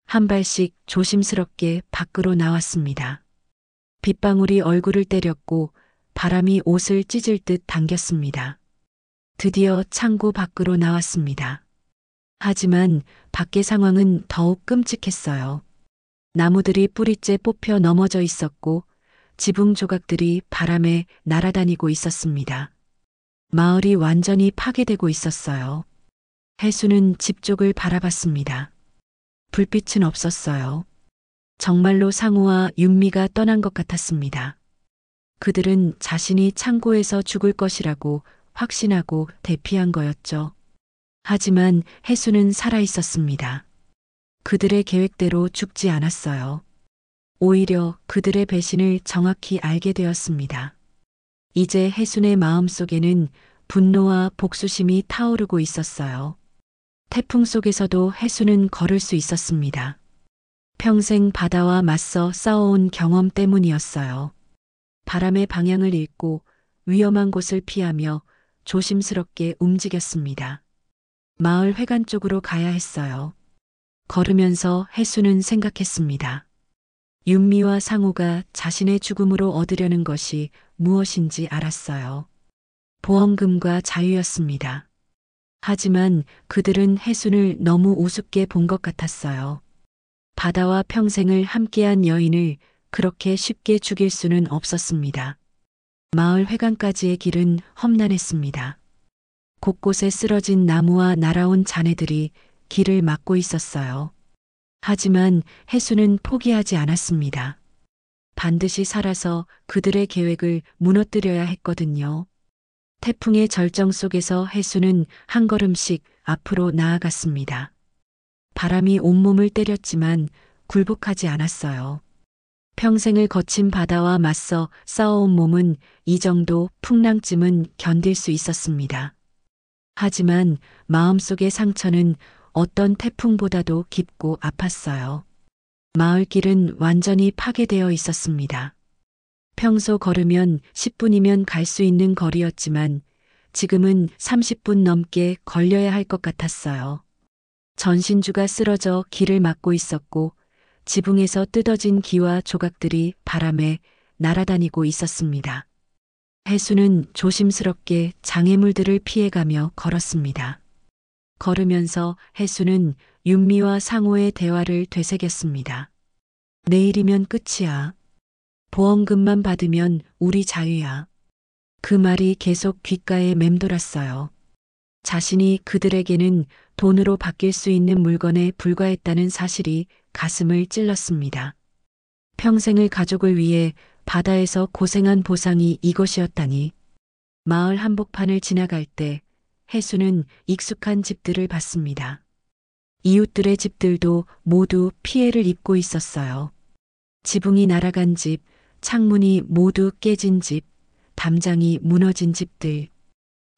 한 발씩 조심스럽게 밖으로 나왔습니다. 빗방울이 얼굴을 때렸고 바람이 옷을 찢을 듯 당겼습니다. 드디어 창고 밖으로 나왔습니다. 하지만 밖의 상황은 더욱 끔찍했어요. 나무들이 뿌리째 뽑혀 넘어져 있었고 지붕 조각들이 바람에 날아다니고 있었습니다. 마을이 완전히 파괴되고 있었어요. 해수는 집 쪽을 바라봤습니다. 불빛은 없었어요. 정말로 상우와 윤미가 떠난 것 같았습니다. 그들은 자신이 창고에서 죽을 것이라고 확신하고 대피한 거였죠. 하지만 해수는 살아 있었습니다. 그들의 계획대로 죽지 않았어요. 오히려 그들의 배신을 정확히 알게 되었습니다. 이제 해순의 마음속에는 분노와 복수심이 타오르고 있었어요. 태풍 속에서도 해수는 걸을 수 있었습니다. 평생 바다와 맞서 싸워온 경험 때문이었어요. 바람의 방향을 잃고 위험한 곳을 피하며 조심스럽게 움직였습니다. 마을 회관 쪽으로 가야 했어요. 걸으면서 해수는 생각했습니다. 윤미와 상우가 자신의 죽음으로 얻으려는 것이 무엇인지 알았어요. 보험금과 자유였습니다. 하지만 그들은 해순을 너무 우습게 본 것 같았어요. 바다와 평생을 함께한 여인을 그렇게 쉽게 죽일 수는 없었습니다. 마을 회관까지의 길은 험난했습니다. 곳곳에 쓰러진 나무와 날아온 잔해들이 길을 막고 있었어요. 하지만 해수는 포기하지 않았습니다. 반드시 살아서 그들의 계획을 무너뜨려야 했거든요. 태풍의 절정 속에서 해수는 한 걸음씩 앞으로 나아갔습니다. 바람이 온몸을 때렸지만 굴복하지 않았어요. 평생을 거친 바다와 맞서 싸워온 몸은 이 정도 풍랑쯤은 견딜 수 있었습니다. 하지만 마음속의 상처는 어떤 태풍보다도 깊고 아팠어요. 마을길은 완전히 파괴되어 있었습니다. 평소 걸으면 10분이면 갈 수 있는 거리였지만 지금은 30분 넘게 걸려야 할 것 같았어요. 전신주가 쓰러져 길을 막고 있었고 지붕에서 뜯어진 기와 조각들이 바람에 날아다니고 있었습니다. 해수는 조심스럽게 장애물들을 피해가며 걸었습니다. 걸으면서 해수는 윤미와 상호의 대화를 되새겼습니다. 내일이면 끝이야. 보험금만 받으면 우리 자유야. 그 말이 계속 귓가에 맴돌았어요. 자신이 그들에게는 돈으로 바뀔 수 있는 물건에 불과했다는 사실이 가슴을 찔렀습니다. 평생을 가족을 위해 바다에서 고생한 보상이 이것이었다니. 마을 한복판을 지나갈 때 해수는 익숙한 집들을 봤습니다. 이웃들의 집들도 모두 피해를 입고 있었어요. 지붕이 날아간 집, 창문이 모두 깨진 집, 담장이 무너진 집들.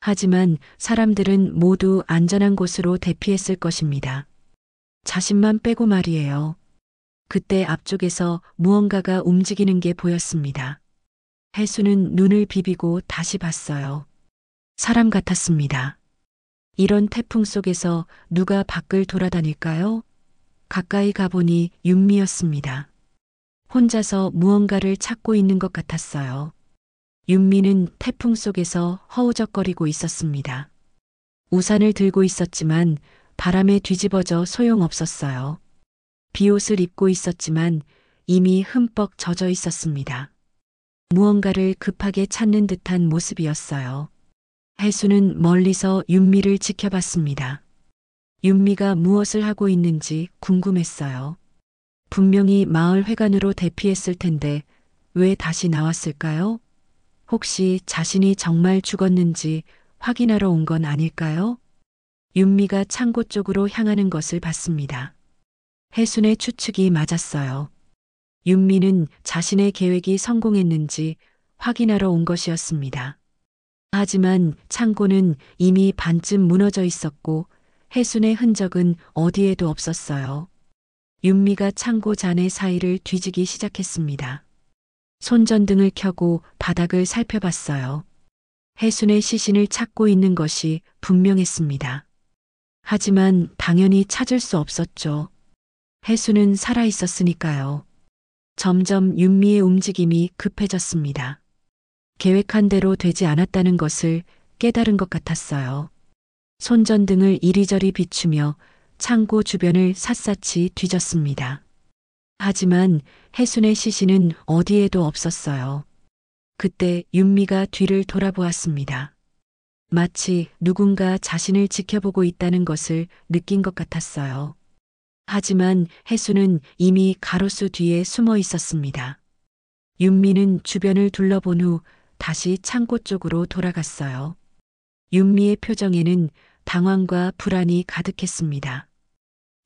하지만 사람들은 모두 안전한 곳으로 대피했을 것입니다. 자신만 빼고 말이에요. 그때 앞쪽에서 무언가가 움직이는 게 보였습니다. 해수는 눈을 비비고 다시 봤어요. 사람 같았습니다. 이런 태풍 속에서 누가 밖을 돌아다닐까요? 가까이 가보니 윤미였습니다. 혼자서 무언가를 찾고 있는 것 같았어요. 윤미는 태풍 속에서 허우적거리고 있었습니다. 우산을 들고 있었지만 바람에 뒤집어져 소용없었어요. 비옷을 입고 있었지만 이미 흠뻑 젖어 있었습니다. 무언가를 급하게 찾는 듯한 모습이었어요. 혜수는 멀리서 윤미를 지켜봤습니다. 윤미가 무엇을 하고 있는지 궁금했어요. 분명히 마을 회관으로 대피했을 텐데 왜 다시 나왔을까요? 혹시 자신이 정말 죽었는지 확인하러 온 건 아닐까요? 윤미가 창고 쪽으로 향하는 것을 봤습니다. 혜순의 추측이 맞았어요. 윤미는 자신의 계획이 성공했는지 확인하러 온 것이었습니다. 하지만 창고는 이미 반쯤 무너져 있었고 혜순의 흔적은 어디에도 없었어요. 윤미가 창고 잔해 사이를 뒤지기 시작했습니다. 손전등을 켜고 바닥을 살펴봤어요. 혜순의 시신을 찾고 있는 것이 분명했습니다. 하지만 당연히 찾을 수 없었죠. 혜순은 살아 있었으니까요. 점점 윤미의 움직임이 급해졌습니다. 계획한 대로 되지 않았다는 것을 깨달은 것 같았어요. 손전등을 이리저리 비추며 창고 주변을 샅샅이 뒤졌습니다. 하지만 혜순의 시신은 어디에도 없었어요. 그때 윤미가 뒤를 돌아보았습니다. 마치 누군가 자신을 지켜보고 있다는 것을 느낀 것 같았어요. 하지만 혜순은 이미 가로수 뒤에 숨어 있었습니다. 윤미는 주변을 둘러본 후 다시 창고 쪽으로 돌아갔어요. 윤미의 표정에는 당황과 불안이 가득했습니다.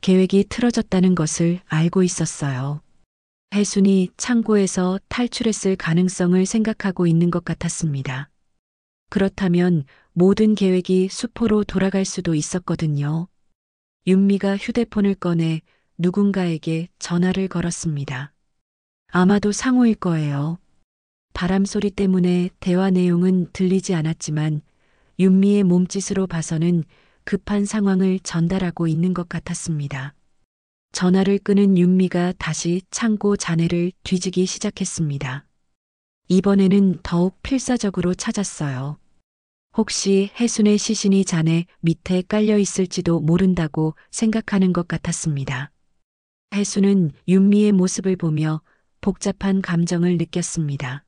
계획이 틀어졌다는 것을 알고 있었어요. 혜순이 창고에서 탈출했을 가능성을 생각하고 있는 것 같았습니다. 그렇다면 모든 계획이 수포로 돌아갈 수도 있었거든요. 윤미가 휴대폰을 꺼내 누군가에게 전화를 걸었습니다. 아마도 상호일 거예요. 바람 소리 때문에 대화 내용은 들리지 않았지만 윤미의 몸짓으로 봐서는 급한 상황을 전달하고 있는 것 같았습니다. 전화를 끄는 윤미가 다시 창고 잔해를 뒤지기 시작했습니다. 이번에는 더욱 필사적으로 찾았어요. 혹시 혜순의 시신이 잔해 밑에 깔려 있을지도 모른다고 생각하는 것 같았습니다. 혜순은 윤미의 모습을 보며 복잡한 감정을 느꼈습니다.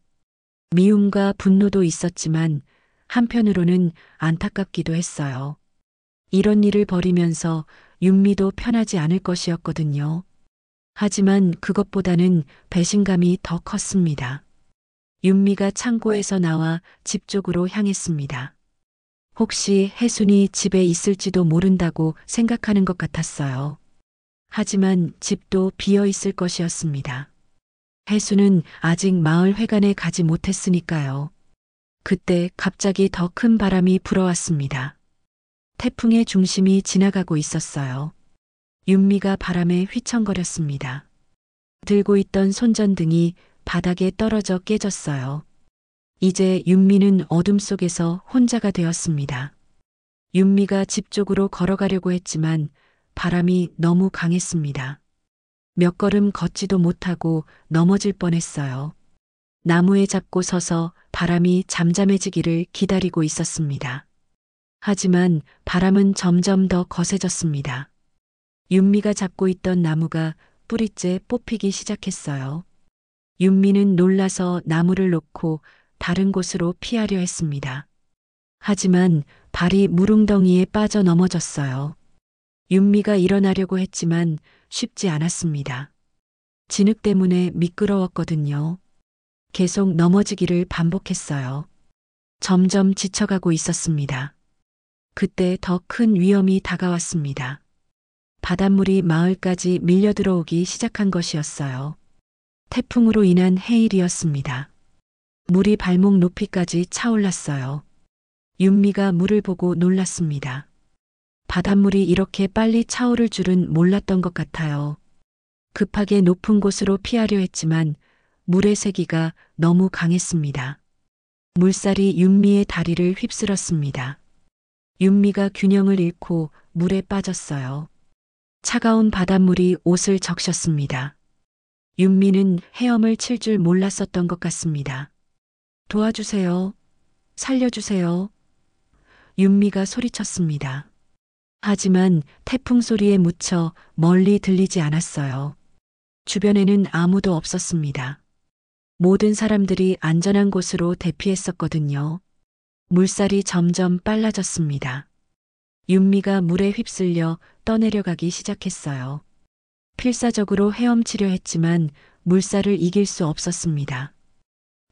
미움과 분노도 있었지만 한편으로는 안타깝기도 했어요. 이런 일을 벌이면서 윤미도 편하지 않을 것이었거든요. 하지만 그것보다는 배신감이 더 컸습니다. 윤미가 창고에서 나와 집 쪽으로 향했습니다. 혹시 혜순이 집에 있을지도 모른다고 생각하는 것 같았어요. 하지만 집도 비어 있을 것이었습니다. 혜순은 아직 마을 회관에 가지 못했으니까요. 그때 갑자기 더 큰 바람이 불어왔습니다. 태풍의 중심이 지나가고 있었어요. 윤미가 바람에 휘청거렸습니다. 들고 있던 손전등이 바닥에 떨어져 깨졌어요. 이제 윤미는 어둠 속에서 혼자가 되었습니다. 윤미가 집 쪽으로 걸어가려고 했지만 바람이 너무 강했습니다. 몇 걸음 걷지도 못하고 넘어질 뻔했어요. 나무에 잡고 서서 바람이 잠잠해지기를 기다리고 있었습니다. 하지만 바람은 점점 더 거세졌습니다. 윤미가 잡고 있던 나무가 뿌리째 뽑히기 시작했어요. 윤미는 놀라서 나무를 놓고 다른 곳으로 피하려 했습니다. 하지만 발이 무릉덩이에 빠져 넘어졌어요. 윤미가 일어나려고 했지만 쉽지 않았습니다. 진흙 때문에 미끄러웠거든요. 계속 넘어지기를 반복했어요. 점점 지쳐가고 있었습니다. 그때 더 큰 위험이 다가왔습니다. 바닷물이 마을까지 밀려 들어오기 시작한 것이었어요. 태풍으로 인한 해일이었습니다. 물이 발목 높이까지 차올랐어요. 윤미가 물을 보고 놀랐습니다. 바닷물이 이렇게 빨리 차오를 줄은 몰랐던 것 같아요. 급하게 높은 곳으로 피하려 했지만 물의 세기가 너무 강했습니다. 물살이 윤미의 다리를 휩쓸었습니다. 윤미가 균형을 잃고 물에 빠졌어요. 차가운 바닷물이 옷을 적셨습니다. 윤미는 헤엄을 칠 줄 몰랐었던 것 같습니다. 도와주세요. 살려주세요. 윤미가 소리쳤습니다. 하지만 태풍 소리에 묻혀 멀리 들리지 않았어요. 주변에는 아무도 없었습니다. 모든 사람들이 안전한 곳으로 대피했었거든요. 물살이 점점 빨라졌습니다. 윤미가 물에 휩쓸려 떠내려가기 시작했어요. 필사적으로 헤엄치려 했지만 물살을 이길 수 없었습니다.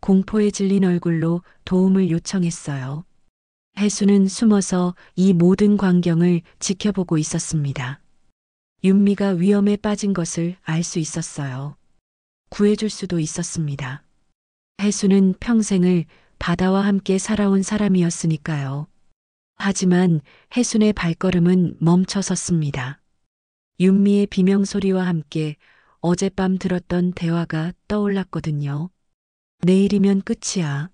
공포에 질린 얼굴로 도움을 요청했어요. 해수는 숨어서 이 모든 광경을 지켜보고 있었습니다. 윤미가 위험에 빠진 것을 알 수 있었어요. 구해줄 수도 있었습니다. 해수는 평생을 바다와 함께 살아온 사람이었으니까요. 하지만 해순의 발걸음은 멈춰섰습니다. 윤미의 비명소리와 함께 어젯밤 들었던 대화가 떠올랐거든요. 내일이면 끝이야.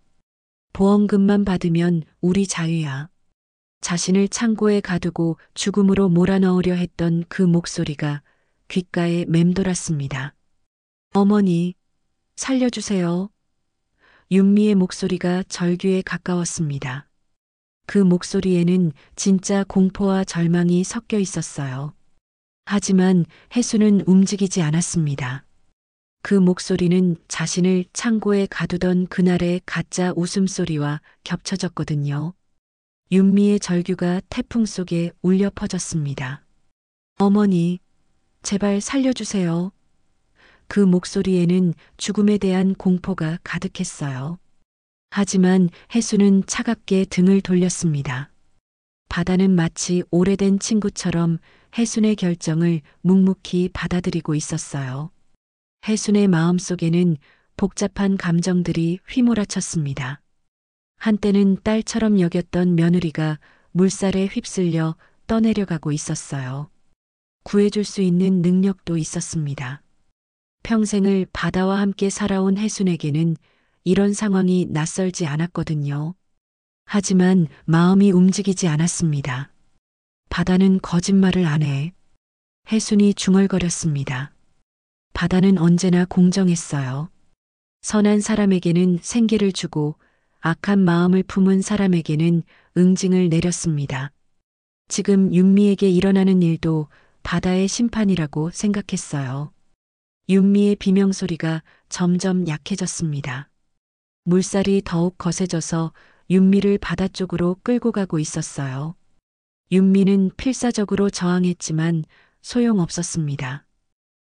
보험금만 받으면 우리 자유야. 자신을 창고에 가두고 죽음으로 몰아넣으려 했던 그 목소리가 귓가에 맴돌았습니다. 어머니, 살려주세요. 윤미의 목소리가 절규에 가까웠습니다. 그 목소리에는 진짜 공포와 절망이 섞여 있었어요. 하지만 해수는 움직이지 않았습니다. 그 목소리는 자신을 창고에 가두던 그날의 가짜 웃음소리와 겹쳐졌거든요. 윤미의 절규가 태풍 속에 울려 퍼졌습니다. 어머니, 제발 살려주세요. 그 목소리에는 죽음에 대한 공포가 가득했어요. 하지만 해수는 차갑게 등을 돌렸습니다. 바다는 마치 오래된 친구처럼 해순의 결정을 묵묵히 받아들이고 있었어요. 해순의 마음속에는 복잡한 감정들이 휘몰아쳤습니다. 한때는 딸처럼 여겼던 며느리가 물살에 휩쓸려 떠내려가고 있었어요. 구해줄 수 있는 능력도 있었습니다. 평생을 바다와 함께 살아온 해순에게는 이런 상황이 낯설지 않았거든요. 하지만 마음이 움직이지 않았습니다. 바다는 거짓말을 안 해. 해순이 중얼거렸습니다. 바다는 언제나 공정했어요. 선한 사람에게는 생기를 주고 악한 마음을 품은 사람에게는 응징을 내렸습니다. 지금 윤미에게 일어나는 일도 바다의 심판이라고 생각했어요. 윤미의 비명소리가 점점 약해졌습니다. 물살이 더욱 거세져서 윤미를 바다 쪽으로 끌고 가고 있었어요. 윤미는 필사적으로 저항했지만 소용없었습니다.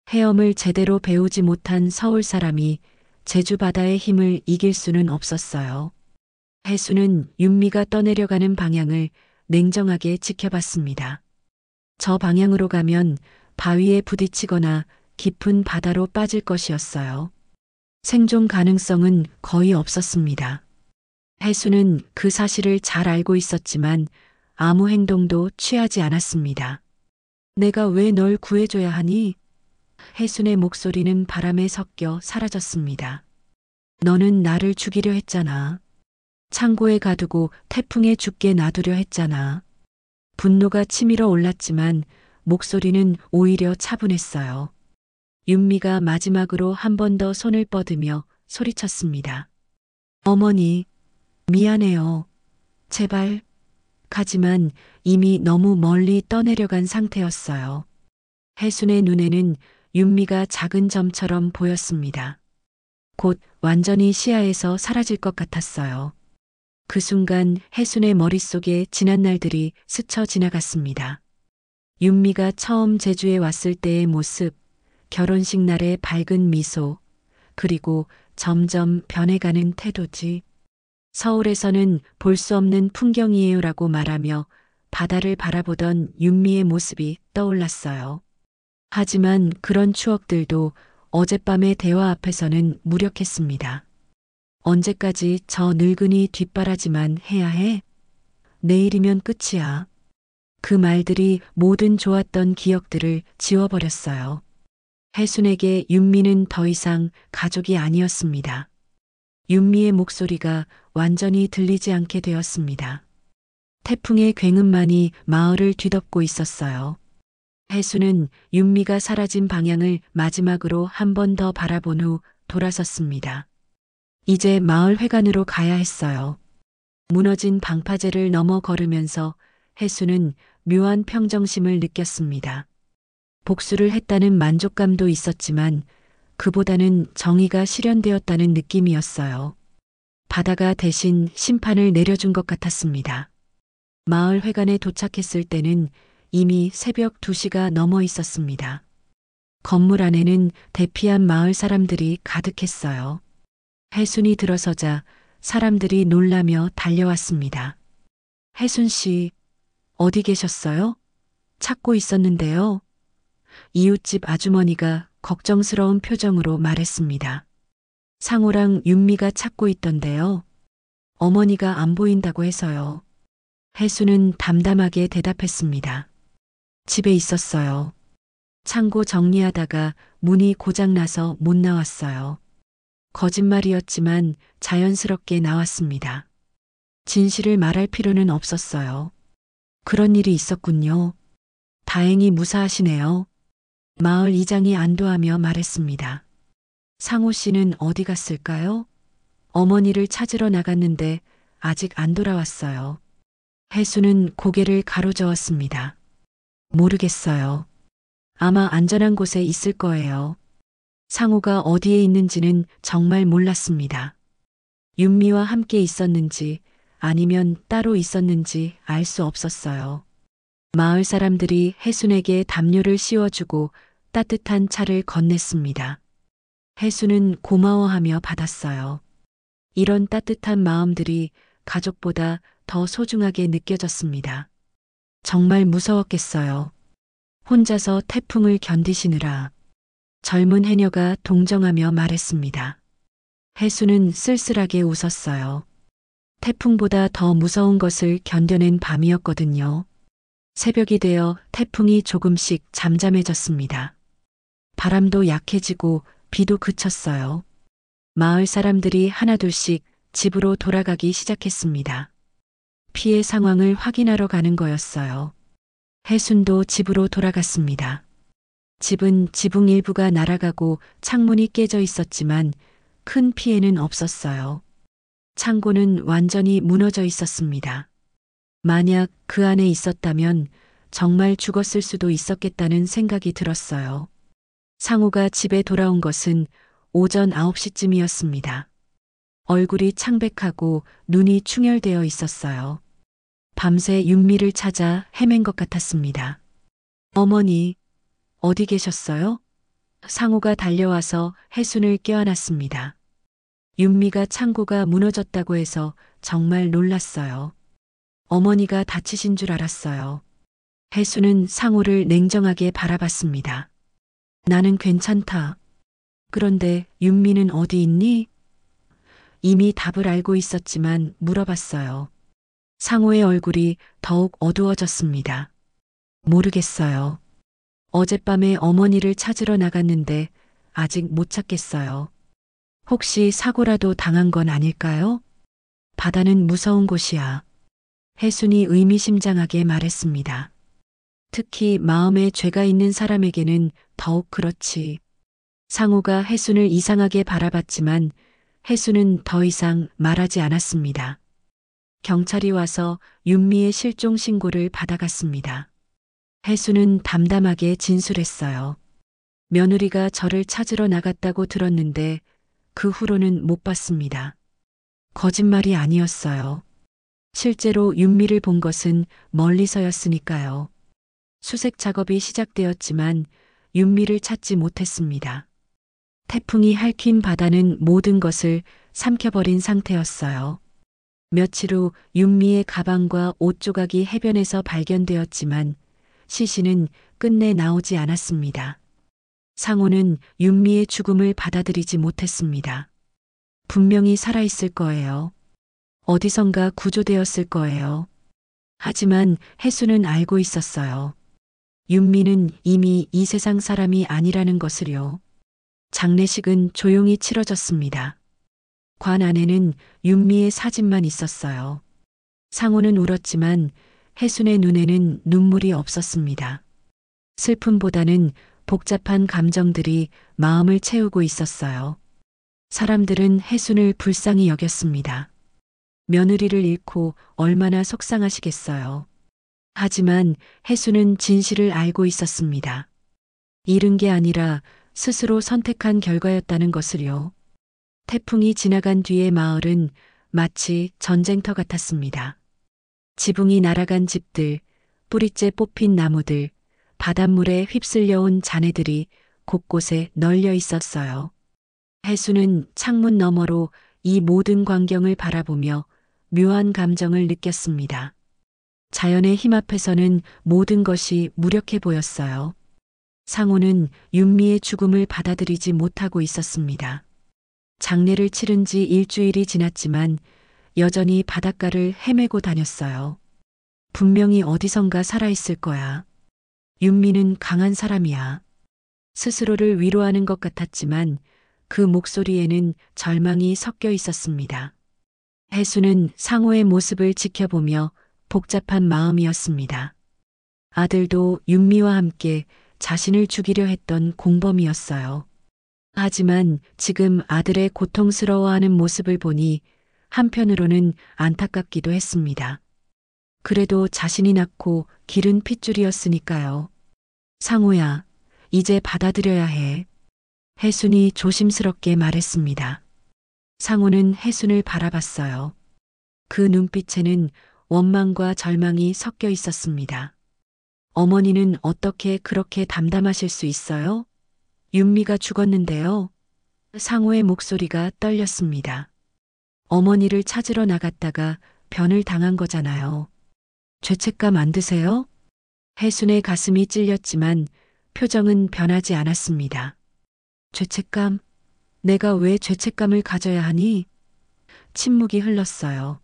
헤엄을 제대로 배우지 못한 서울 사람이 제주 바다의 힘을 이길 수는 없었어요. 해수는 윤미가 떠내려가는 방향을 냉정하게 지켜봤습니다. 저 방향으로 가면 바위에 부딪히거나 깊은 바다로 빠질 것이었어요. 생존 가능성은 거의 없었습니다. 해수는 그 사실을 잘 알고 있었지만 아무 행동도 취하지 않았습니다. 내가 왜 널 구해줘야 하니? 해순의 목소리는 바람에 섞여 사라졌습니다. 너는 나를 죽이려 했잖아. 창고에 가두고 태풍에 죽게 놔두려 했잖아. 분노가 치밀어 올랐지만 목소리는 오히려 차분했어요. 윤미가 마지막으로 한 번 더 손을 뻗으며 소리쳤습니다. 어머니, 미안해요. 제발. 하지만 이미 너무 멀리 떠내려간 상태였어요. 해순의 눈에는 윤미가 작은 점처럼 보였습니다. 곧 완전히 시야에서 사라질 것 같았어요. 그 순간 해순의 머릿속에 지난 날들이 스쳐 지나갔습니다. 윤미가 처음 제주에 왔을 때의 모습, 결혼식 날의 밝은 미소, 그리고 점점 변해가는 태도지. 서울에서는 볼 수 없는 풍경이에요라고 말하며 바다를 바라보던 윤미의 모습이 떠올랐어요. 하지만 그런 추억들도 어젯밤의 대화 앞에서는 무력했습니다. 언제까지 저 늙은이 뒷바라지만 해야 해? 내일이면 끝이야. 그 말들이 모든 좋았던 기억들을 지워버렸어요. 해순에게 윤미는 더 이상 가족이 아니었습니다. 윤미의 목소리가 완전히 들리지 않게 되었습니다. 태풍의 굉음만이 마을을 뒤덮고 있었어요. 해수는 윤미가 사라진 방향을 마지막으로 한 번 더 바라본 후 돌아섰습니다. 이제 마을 회관으로 가야 했어요. 무너진 방파제를 넘어 걸으면서 해수는 묘한 평정심을 느꼈습니다. 복수를 했다는 만족감도 있었지만 그보다는 정의가 실현되었다는 느낌이었어요. 바다가 대신 심판을 내려준 것 같았습니다. 마을 회관에 도착했을 때는 이미 새벽 2시가 넘어 있었습니다. 건물 안에는 대피한 마을 사람들이 가득했어요. 해순이 들어서자 사람들이 놀라며 달려왔습니다. 해순 씨, 어디 계셨어요? 찾고 있었는데요. 이웃집 아주머니가 걱정스러운 표정으로 말했습니다. 상호랑 윤미가 찾고 있던데요. 어머니가 안 보인다고 해서요. 해수는 담담하게 대답했습니다. 집에 있었어요. 창고 정리하다가 문이 고장나서 못 나왔어요. 거짓말이었지만 자연스럽게 나왔습니다. 진실을 말할 필요는 없었어요. 그런 일이 있었군요. 다행히 무사하시네요. 마을 이장이 안도하며 말했습니다. 상호 씨는 어디 갔을까요? 어머니를 찾으러 나갔는데 아직 안 돌아왔어요. 해수는 고개를 가로저었습니다. 모르겠어요. 아마 안전한 곳에 있을 거예요. 상호가 어디에 있는지는 정말 몰랐습니다. 윤미와 함께 있었는지 아니면 따로 있었는지 알 수 없었어요. 마을 사람들이 해순에게 담요를 씌워주고 따뜻한 차를 건넸습니다. 해순은 고마워하며 받았어요. 이런 따뜻한 마음들이 가족보다 더 소중하게 느껴졌습니다. 정말 무서웠겠어요. 혼자서 태풍을 견디시느라. 젊은 해녀가 동정하며 말했습니다. 해수는 쓸쓸하게 웃었어요. 태풍보다 더 무서운 것을 견뎌낸 밤이었거든요. 새벽이 되어 태풍이 조금씩 잠잠해졌습니다. 바람도 약해지고 비도 그쳤어요. 마을 사람들이 하나둘씩 집으로 돌아가기 시작했습니다. 피해 상황을 확인하러 가는 거였어요. 해순도 집으로 돌아갔습니다. 집은 지붕 일부가 날아가고 창문이 깨져 있었지만 큰 피해는 없었어요. 창고는 완전히 무너져 있었습니다. 만약 그 안에 있었다면 정말 죽었을 수도 있었겠다는 생각이 들었어요. 상우가 집에 돌아온 것은 오전 9시쯤이었습니다. 얼굴이 창백하고 눈이 충혈되어 있었어요. 밤새 윤미를 찾아 헤맨 것 같았습니다. 어머니, 어디 계셨어요? 상우가 달려와서 해순을 껴안았습니다. 윤미가 창고가 무너졌다고 해서 정말 놀랐어요. 어머니가 다치신 줄 알았어요. 해순은 상우를 냉정하게 바라봤습니다. 나는 괜찮다. 그런데 윤미는 어디 있니? 이미 답을 알고 있었지만 물어봤어요. 상우의 얼굴이 더욱 어두워졌습니다. 모르겠어요. 어젯밤에 어머니를 찾으러 나갔는데 아직 못 찾겠어요. 혹시 사고라도 당한 건 아닐까요? 바다는 무서운 곳이야. 해순이 의미심장하게 말했습니다. 특히 마음에 죄가 있는 사람에게는 더욱 그렇지. 상우가 해순을 이상하게 바라봤지만 해순은 더 이상 말하지 않았습니다. 경찰이 와서 윤미의 실종 신고를 받아갔습니다. 해순은 담담하게 진술했어요. 며느리가 저를 찾으러 나갔다고 들었는데 그 후로는 못 봤습니다. 거짓말이 아니었어요. 실제로 윤미를 본 것은 멀리서였으니까요. 수색 작업이 시작되었지만 윤미를 찾지 못했습니다. 태풍이 핥힌 바다는 모든 것을 삼켜버린 상태였어요. 며칠 후 윤미의 가방과 옷 조각이 해변에서 발견되었지만 시신은 끝내 나오지 않았습니다. 상호는 윤미의 죽음을 받아들이지 못했습니다. 분명히 살아있을 거예요. 어디선가 구조되었을 거예요. 하지만 해수는 알고 있었어요. 윤미는 이미 이 세상 사람이 아니라는 것을요. 장례식은 조용히 치러졌습니다. 관 안에는 윤미의 사진만 있었어요. 상호는 울었지만 해순의 눈에는 눈물이 없었습니다. 슬픔보다는 복잡한 감정들이 마음을 채우고 있었어요. 사람들은 혜순을 불쌍히 여겼습니다. 며느리를 잃고 얼마나 속상하시겠어요. 하지만 혜순은 진실을 알고 있었습니다. 잃은 게 아니라 스스로 선택한 결과였다는 것을요. 태풍이 지나간 뒤의 마을은 마치 전쟁터 같았습니다. 지붕이 날아간 집들, 뿌리째 뽑힌 나무들, 바닷물에 휩쓸려온 잔해들이 곳곳에 널려 있었어요. 혜수는 창문 너머로 이 모든 광경을 바라보며 묘한 감정을 느꼈습니다. 자연의 힘 앞에서는 모든 것이 무력해 보였어요. 상호는 윤미의 죽음을 받아들이지 못하고 있었습니다. 장례를 치른 지 일주일이 지났지만 여전히 바닷가를 헤매고 다녔어요. 분명히 어디선가 살아있을 거야. 윤미는 강한 사람이야. 스스로를 위로하는 것 같았지만 그 목소리에는 절망이 섞여 있었습니다. 혜수는 상호의 모습을 지켜보며 복잡한 마음이었습니다. 아들도 윤미와 함께 자신을 죽이려 했던 공범이었어요. 하지만 지금 아들의 고통스러워하는 모습을 보니 한편으로는 안타깝기도 했습니다. 그래도 자신이 낳고 기른 핏줄이었으니까요. 상호야, 이제 받아들여야 해. 혜순이 조심스럽게 말했습니다. 상호는 혜순을 바라봤어요. 그 눈빛에는 원망과 절망이 섞여 있었습니다. 어머니는 어떻게 그렇게 담담하실 수 있어요? 윤미가 죽었는데요. 상호의 목소리가 떨렸습니다. 어머니를 찾으러 나갔다가 변을 당한 거잖아요. 죄책감 안 드세요? 혜순의 가슴이 찔렸지만 표정은 변하지 않았습니다. 죄책감? 내가 왜 죄책감을 가져야 하니? 침묵이 흘렀어요.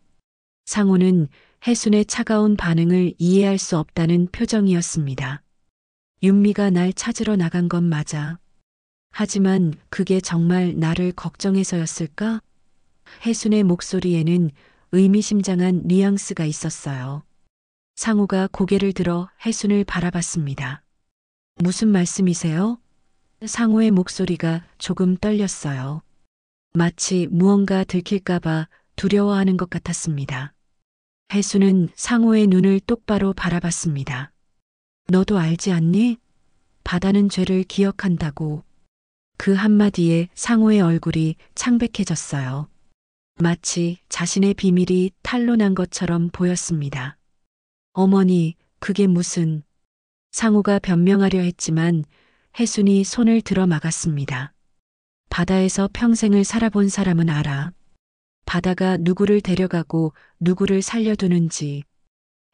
상호는 혜순의 차가운 반응을 이해할 수 없다는 표정이었습니다. 윤미가 날 찾으러 나간 건 맞아. 하지만 그게 정말 나를 걱정해서였을까? 혜순의 목소리에는 의미심장한 뉘앙스가 있었어요. 상호가 고개를 들어 혜순을 바라봤습니다. 무슨 말씀이세요? 상호의 목소리가 조금 떨렸어요. 마치 무언가 들킬까봐 두려워하는 것 같았습니다. 혜순은 상호의 눈을 똑바로 바라봤습니다. 너도 알지 않니? 바다는 죄를 기억한다고. 그 한마디에 상호의 얼굴이 창백해졌어요. 마치 자신의 비밀이 탄로난 것처럼 보였습니다. 어머니, 그게 무슨... 상호가 변명하려 했지만 혜순이 손을 들어 막았습니다. 바다에서 평생을 살아본 사람은 알아. 바다가 누구를 데려가고 누구를 살려두는지.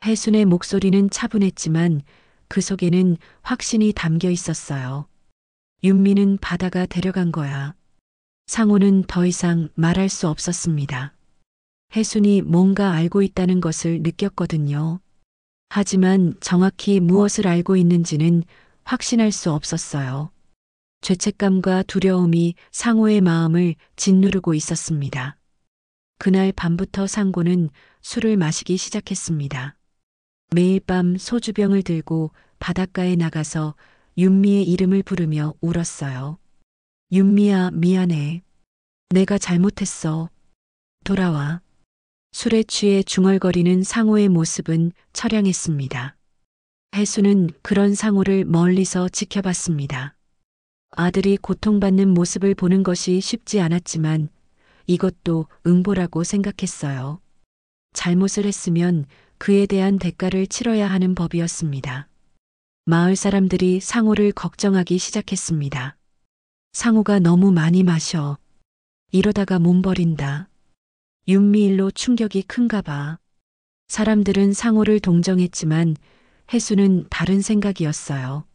혜순의 목소리는 차분했지만 그 속에는 확신이 담겨 있었어요. 윤미는 바다가 데려간 거야. 상호는 더 이상 말할 수 없었습니다. 혜순이 뭔가 알고 있다는 것을 느꼈거든요. 하지만 정확히 무엇을 알고 있는지는 확신할 수 없었어요. 죄책감과 두려움이 상호의 마음을 짓누르고 있었습니다. 그날 밤부터 상고는 술을 마시기 시작했습니다. 매일 밤 소주병을 들고 바닷가에 나가서 윤미의 이름을 부르며 울었어요. 윤미야, 미안해. 내가 잘못했어. 돌아와. 술에 취해 중얼거리는 상호의 모습은 처량했습니다. 혜수는 그런 상호를 멀리서 지켜봤습니다. 아들이 고통받는 모습을 보는 것이 쉽지 않았지만 이것도 응보라고 생각했어요. 잘못을 했으면 그에 대한 대가를 치러야 하는 법이었습니다. 마을 사람들이 상호를 걱정하기 시작했습니다. 상호가 너무 많이 마셔. 이러다가 몸 버린다. 윤미 일로 충격이 큰가 봐. 사람들은 상호를 동정했지만 혜수는 다른 생각이었어요.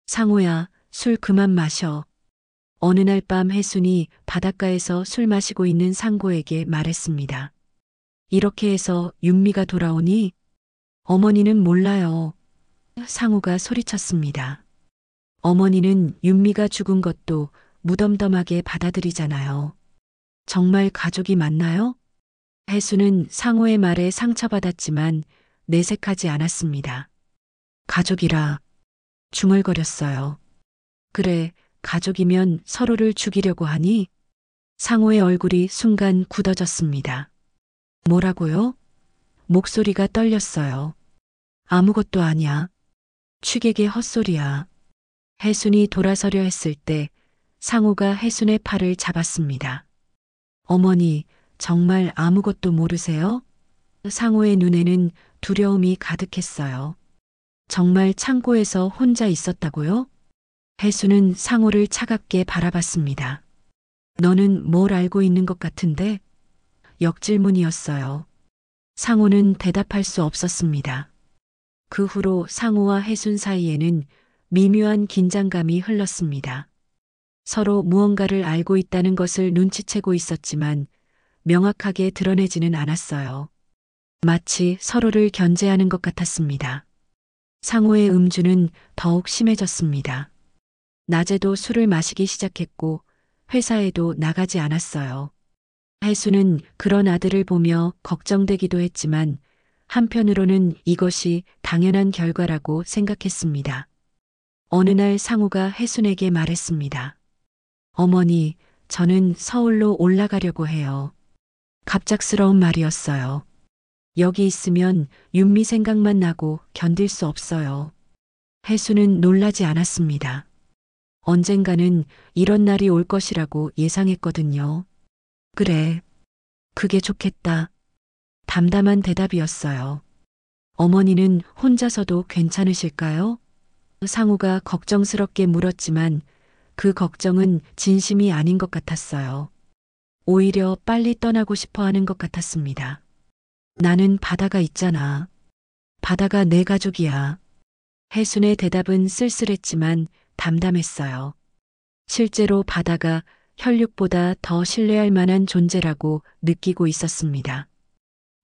상호야, 술 그만 마셔. 어느 날 밤 혜순이 바닷가에서 술 마시고 있는 상고에게 말했습니다. 이렇게 해서 윤미가 돌아오니? 어머니는 몰라요. 상호가 소리쳤습니다. 어머니는 윤미가 죽은 것도 무덤덤하게 받아들이잖아요. 정말 가족이 맞나요? 혜수는 상호의 말에 상처받았지만 내색하지 않았습니다. 가족이라. 중얼거렸어요. 그래, 가족이면 서로를 죽이려고 하니? 상호의 얼굴이 순간 굳어졌습니다. 뭐라고요? 목소리가 떨렸어요. 아무것도 아니야. 취객의 헛소리야. 혜순이 돌아서려 했을 때 상호가 혜순의 팔을 잡았습니다. 어머니, 정말 아무것도 모르세요? 상호의 눈에는 두려움이 가득했어요. 정말 창고에서 혼자 있었다고요? 혜수는 상호를 차갑게 바라봤습니다. 너는 뭘 알고 있는 것 같은데? 역질문이었어요. 상호는 대답할 수 없었습니다. 그 후로 상호와 혜순 사이에는 미묘한 긴장감이 흘렀습니다. 서로 무언가를 알고 있다는 것을 눈치채고 있었지만 명확하게 드러내지는 않았어요. 마치 서로를 견제하는 것 같았습니다. 상호의 음주는 더욱 심해졌습니다. 낮에도 술을 마시기 시작했고 회사에도 나가지 않았어요. 혜수는 그런 아들을 보며 걱정되기도 했지만 한편으로는 이것이 당연한 결과라고 생각했습니다. 어느 날 상우가 혜순에게 말했습니다. 어머니, 저는 서울로 올라가려고 해요. 갑작스러운 말이었어요. 여기 있으면 윤미 생각만 나고 견딜 수 없어요. 혜수는 놀라지 않았습니다. 언젠가는 이런 날이 올 것이라고 예상했거든요. 그래, 그게 좋겠다. 담담한 대답이었어요. 어머니는 혼자서도 괜찮으실까요? 상우가 걱정스럽게 물었지만 그 걱정은 진심이 아닌 것 같았어요. 오히려 빨리 떠나고 싶어 하는 것 같았습니다. 나는 바다가 있잖아. 바다가 내 가족이야. 혜순의 대답은 쓸쓸했지만 담담했어요. 실제로 바다가 혈육보다 더 신뢰할 만한 존재라고 느끼고 있었습니다.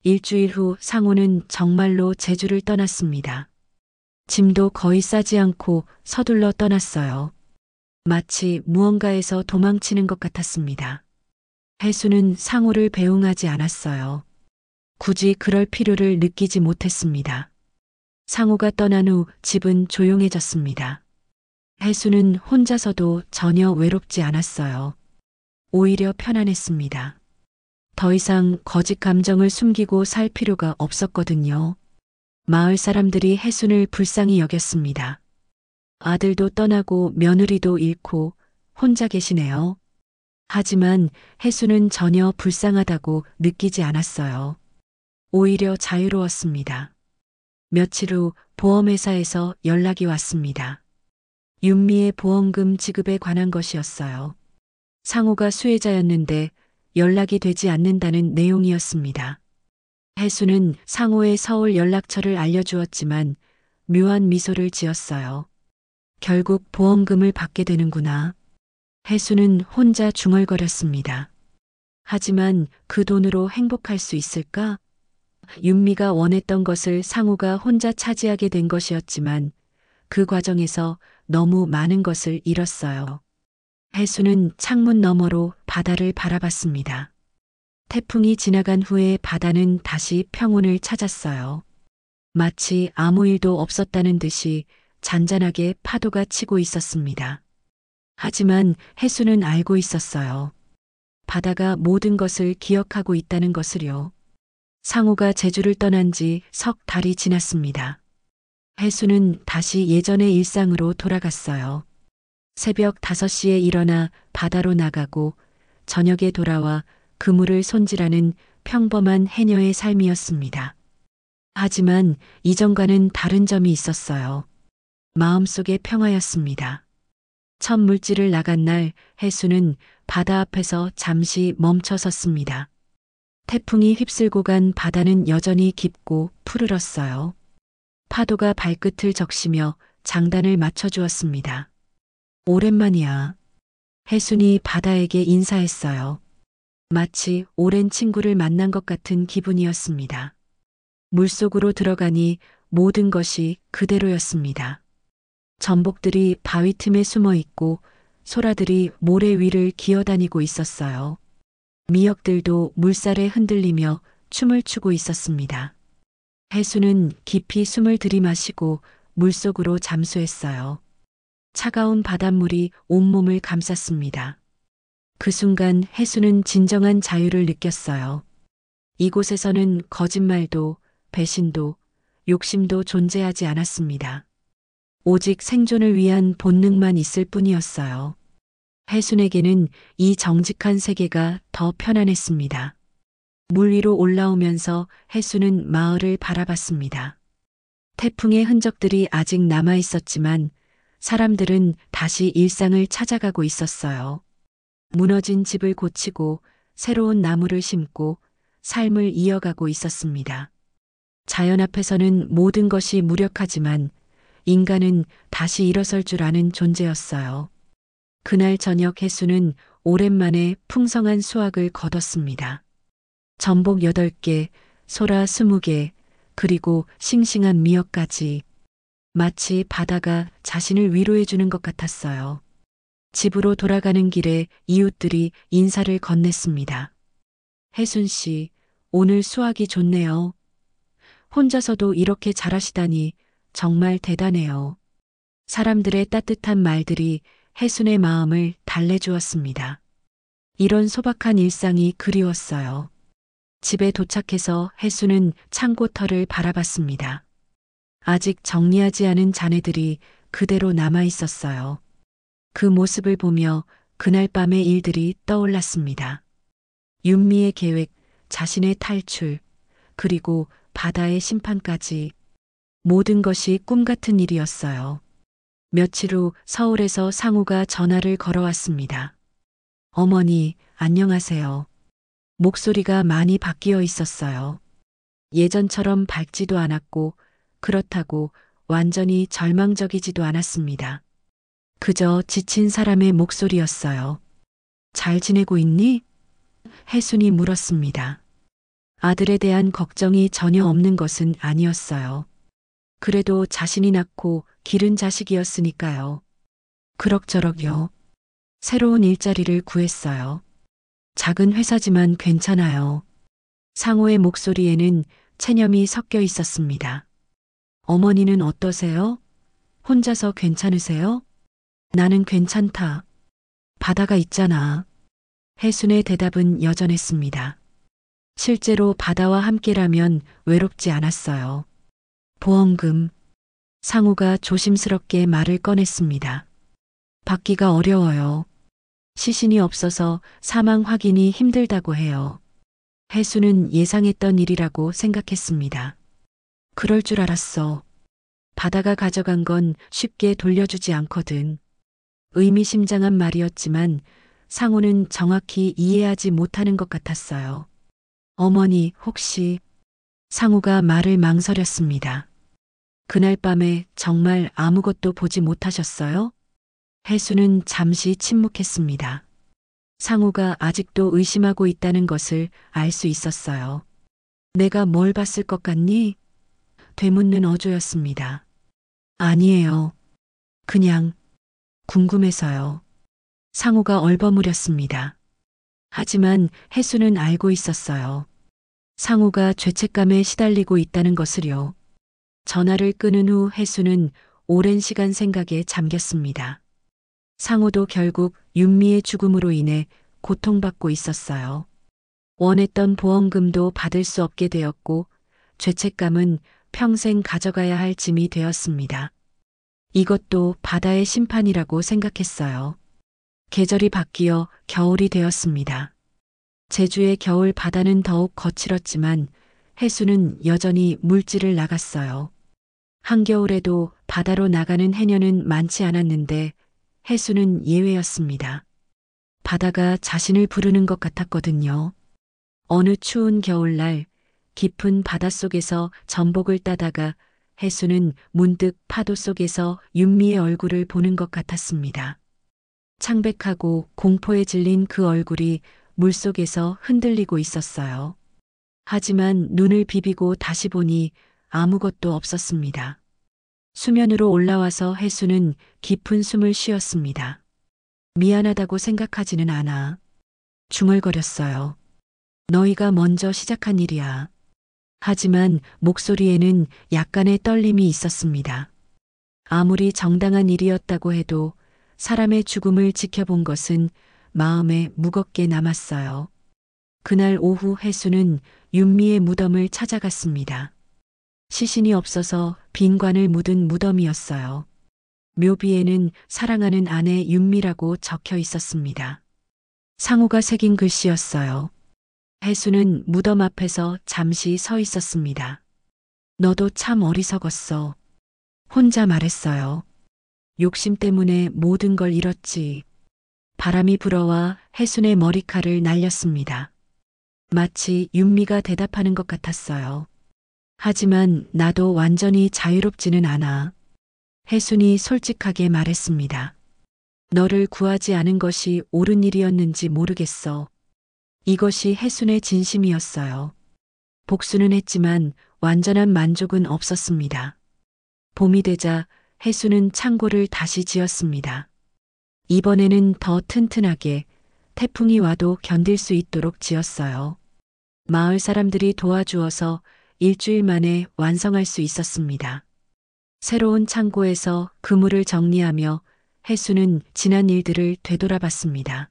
일주일 후 상호는 정말로 제주를 떠났습니다. 짐도 거의 싸지 않고 서둘러 떠났어요. 마치 무언가에서 도망치는 것 같았습니다. 혜수는 상호를 배웅하지 않았어요. 굳이 그럴 필요를 느끼지 못했습니다. 상호가 떠난 후 집은 조용해졌습니다. 혜수는 혼자서도 전혀 외롭지 않았어요. 오히려 편안했습니다. 더 이상 거짓 감정을 숨기고 살 필요가 없었거든요. 마을 사람들이 혜순을 불쌍히 여겼습니다. 아들도 떠나고 며느리도 잃고 혼자 계시네요. 하지만 혜순은 전혀 불쌍하다고 느끼지 않았어요. 오히려 자유로웠습니다. 며칠 후 보험회사에서 연락이 왔습니다. 윤미의 보험금 지급에 관한 것이었어요. 상호가 수혜자였는데 연락이 되지 않는다는 내용이었습니다. 혜수는 상호의 서울 연락처를 알려주었지만 묘한 미소를 지었어요. 결국 보험금을 받게 되는구나. 혜수는 혼자 중얼거렸습니다. 하지만 그 돈으로 행복할 수 있을까? 윤미가 원했던 것을 상호가 혼자 차지하게 된 것이었지만 그 과정에서 너무 많은 것을 잃었어요. 혜수는 창문 너머로 바다를 바라봤습니다. 태풍이 지나간 후에 바다는 다시 평온을 찾았어요. 마치 아무 일도 없었다는 듯이 잔잔하게 파도가 치고 있었습니다. 하지만 혜수는 알고 있었어요. 바다가 모든 것을 기억하고 있다는 것을요. 상호가 제주를 떠난 지 석 달이 지났습니다. 혜수는 다시 예전의 일상으로 돌아갔어요. 새벽 5시에 일어나 바다로 나가고 저녁에 돌아와 그물을 손질하는 평범한 해녀의 삶이었습니다. 하지만 이전과는 다른 점이 있었어요. 마음속의 평화였습니다. 첫 물질을 나간 날 혜수는 바다 앞에서 잠시 멈춰 섰습니다. 태풍이 휩쓸고 간 바다는 여전히 깊고 푸르렀어요. 파도가 발끝을 적시며 장단을 맞춰주었습니다. 오랜만이야. 혜순이 바다에게 인사했어요. 마치 오랜 친구를 만난 것 같은 기분이었습니다. 물속으로 들어가니 모든 것이 그대로였습니다. 전복들이 바위 틈에 숨어 있고 소라들이 모래 위를 기어다니고 있었어요. 미역들도 물살에 흔들리며 춤을 추고 있었습니다. 혜수는 깊이 숨을 들이마시고 물속으로 잠수했어요. 차가운 바닷물이 온몸을 감쌌습니다. 그 순간 해수는 진정한 자유를 느꼈어요. 이곳에서는 거짓말도, 배신도, 욕심도 존재하지 않았습니다. 오직 생존을 위한 본능만 있을 뿐이었어요. 해순에게는 이 정직한 세계가 더 편안했습니다. 물 위로 올라오면서 해수는 마을을 바라봤습니다. 태풍의 흔적들이 아직 남아 있었지만 사람들은 다시 일상을 찾아가고 있었어요. 무너진 집을 고치고 새로운 나무를 심고 삶을 이어가고 있었습니다. 자연 앞에서는 모든 것이 무력하지만 인간은 다시 일어설 줄 아는 존재였어요. 그날 저녁 해수는 오랜만에 풍성한 수확을 거뒀습니다. 전복 8개, 소라 20개, 그리고 싱싱한 미역까지. 마치 바다가 자신을 위로해주는 것 같았어요. 집으로 돌아가는 길에 이웃들이 인사를 건넸습니다. 혜순 씨, 오늘 수확이 좋네요. 혼자서도 이렇게 잘하시다니 정말 대단해요. 사람들의 따뜻한 말들이 혜순의 마음을 달래주었습니다. 이런 소박한 일상이 그리웠어요. 집에 도착해서 혜순은 창고 털을 바라봤습니다. 아직 정리하지 않은 잔해들이 그대로 남아 있었어요. 그 모습을 보며 그날 밤의 일들이 떠올랐습니다. 윤미의 계획, 자신의 탈출, 그리고 바다의 심판까지. 모든 것이 꿈 같은 일이었어요. 며칠 후 서울에서 상우가 전화를 걸어왔습니다. 어머니, 안녕하세요. 목소리가 많이 바뀌어 있었어요. 예전처럼 밝지도 않았고 그렇다고 완전히 절망적이지도 않았습니다. 그저 지친 사람의 목소리였어요. 잘 지내고 있니? 혜순이 물었습니다. 아들에 대한 걱정이 전혀 없는 것은 아니었어요. 그래도 자신이 낳고 기른 자식이었으니까요. 그럭저럭요. 새로운 일자리를 구했어요. 작은 회사지만 괜찮아요. 상호의 목소리에는 체념이 섞여 있었습니다. 어머니는 어떠세요? 혼자서 괜찮으세요? 나는 괜찮다. 바다가 있잖아. 혜순의 대답은 여전했습니다. 실제로 바다와 함께라면 외롭지 않았어요. 보험금. 상우가 조심스럽게 말을 꺼냈습니다. 받기가 어려워요. 시신이 없어서 사망 확인이 힘들다고 해요. 혜수는 예상했던 일이라고 생각했습니다. 그럴 줄 알았어. 바다가 가져간 건 쉽게 돌려주지 않거든. 의미심장한 말이었지만 상우는 정확히 이해하지 못하는 것 같았어요. 어머니, 혹시... 상우가 말을 망설였습니다. 그날 밤에 정말 아무것도 보지 못하셨어요? 혜수는 잠시 침묵했습니다. 상우가 아직도 의심하고 있다는 것을 알 수 있었어요. 내가 뭘 봤을 것 같니? 되묻는 어조였습니다. 아니에요. 그냥 궁금해서요. 상우가 얼버무렸습니다. 하지만 혜수는 알고 있었어요. 상우가 죄책감에 시달리고 있다는 것을요. 전화를 끊은 후 혜수는 오랜 시간 생각에 잠겼습니다. 상우도 결국 윤미의 죽음으로 인해 고통받고 있었어요. 원했던 보험금도 받을 수 없게 되었고 죄책감은 평생 가져가야 할 짐이 되었습니다. 이것도 바다의 심판이라고 생각했어요. 계절이 바뀌어 겨울이 되었습니다. 제주의 겨울 바다는 더욱 거칠었지만 해수는 여전히 물질을 나갔어요. 한겨울에도 바다로 나가는 해녀는 많지 않았는데 해수는 예외였습니다. 바다가 자신을 부르는 것 같았거든요. 어느 추운 겨울날 깊은 바닷속에서 전복을 따다가 해수는 문득 파도 속에서 윤미의 얼굴을 보는 것 같았습니다. 창백하고 공포에 질린 그 얼굴이 물속에서 흔들리고 있었어요. 하지만 눈을 비비고 다시 보니 아무것도 없었습니다. 수면으로 올라와서 해수는 깊은 숨을 쉬었습니다. 미안하다고 생각하지는 않아. 중얼거렸어요. 너희가 먼저 시작한 일이야. 하지만 목소리에는 약간의 떨림이 있었습니다. 아무리 정당한 일이었다고 해도 사람의 죽음을 지켜본 것은 마음에 무겁게 남았어요. 그날 오후 혜수는 윤미의 무덤을 찾아갔습니다. 시신이 없어서 빈관을 묻은 무덤이었어요. 묘비에는 사랑하는 아내 윤미라고 적혀 있었습니다. 상우가 새긴 글씨였어요. 혜수는 무덤 앞에서 잠시 서 있었습니다. 너도 참 어리석었어. 혼자 말했어요. 욕심 때문에 모든 걸 잃었지. 바람이 불어와 혜순의 머리칼을 날렸습니다. 마치 윤미가 대답하는 것 같았어요. 하지만 나도 완전히 자유롭지는 않아. 혜순이 솔직하게 말했습니다. 너를 구하지 않은 것이 옳은 일이었는지 모르겠어. 이것이 혜순의 진심이었어요. 복수는 했지만 완전한 만족은 없었습니다. 봄이 되자 혜순은 창고를 다시 지었습니다. 이번에는 더 튼튼하게 태풍이 와도 견딜 수 있도록 지었어요. 마을 사람들이 도와주어서 일주일 만에 완성할 수 있었습니다. 새로운 창고에서 그물을 정리하며 혜수는 지난 일들을 되돌아봤습니다.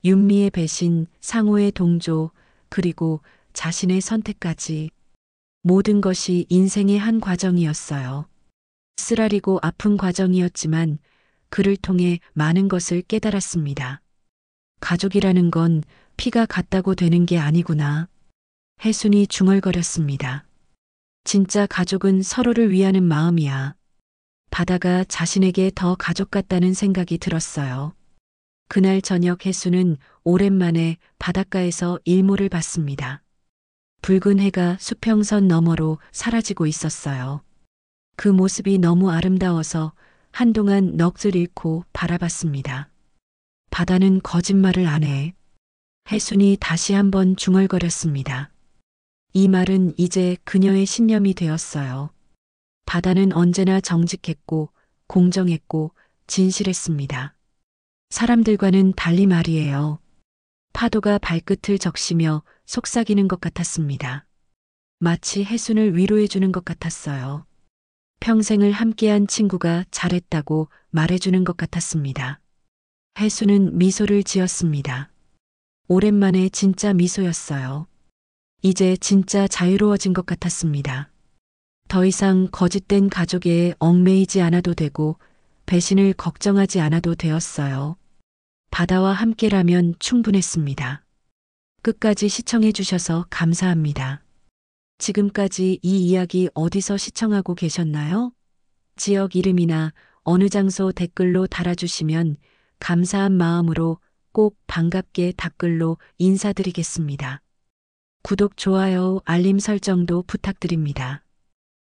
윤미의 배신, 상호의 동조, 그리고 자신의 선택까지 모든 것이 인생의 한 과정이었어요. 쓰라리고 아픈 과정이었지만 그를 통해 많은 것을 깨달았습니다. 가족이라는 건 피가 같다고 되는 게 아니구나. 혜순이 중얼거렸습니다. 진짜 가족은 서로를 위하는 마음이야. 바다가 자신에게 더 가족 같다는 생각이 들었어요. 그날 저녁 혜순은 오랜만에 바닷가에서 일몰을 봤습니다. 붉은 해가 수평선 너머로 사라지고 있었어요. 그 모습이 너무 아름다워서 한동안 넋을 잃고 바라봤습니다. 바다는 거짓말을 안 해. 혜순이 다시 한번 중얼거렸습니다. 이 말은 이제 그녀의 신념이 되었어요. 바다는 언제나 정직했고 공정했고 진실했습니다. 사람들과는 달리 말이에요. 파도가 발끝을 적시며 속삭이는 것 같았습니다. 마치 혜순을 위로해주는 것 같았어요. 평생을 함께한 친구가 잘했다고 말해주는 것 같았습니다. 혜순은 미소를 지었습니다. 오랜만에 진짜 미소였어요. 이제 진짜 자유로워진 것 같았습니다. 더 이상 거짓된 가족에 얽매이지 않아도 되고 배신을 걱정하지 않아도 되었어요. 바다와 함께라면 충분했습니다. 끝까지 시청해 주셔서 감사합니다. 지금까지 이 이야기 어디서 시청하고 계셨나요? 지역 이름이나 어느 장소 댓글로 달아주시면 감사한 마음으로 꼭 반갑게 답글로 인사드리겠습니다. 구독, 좋아요, 알림 설정도 부탁드립니다.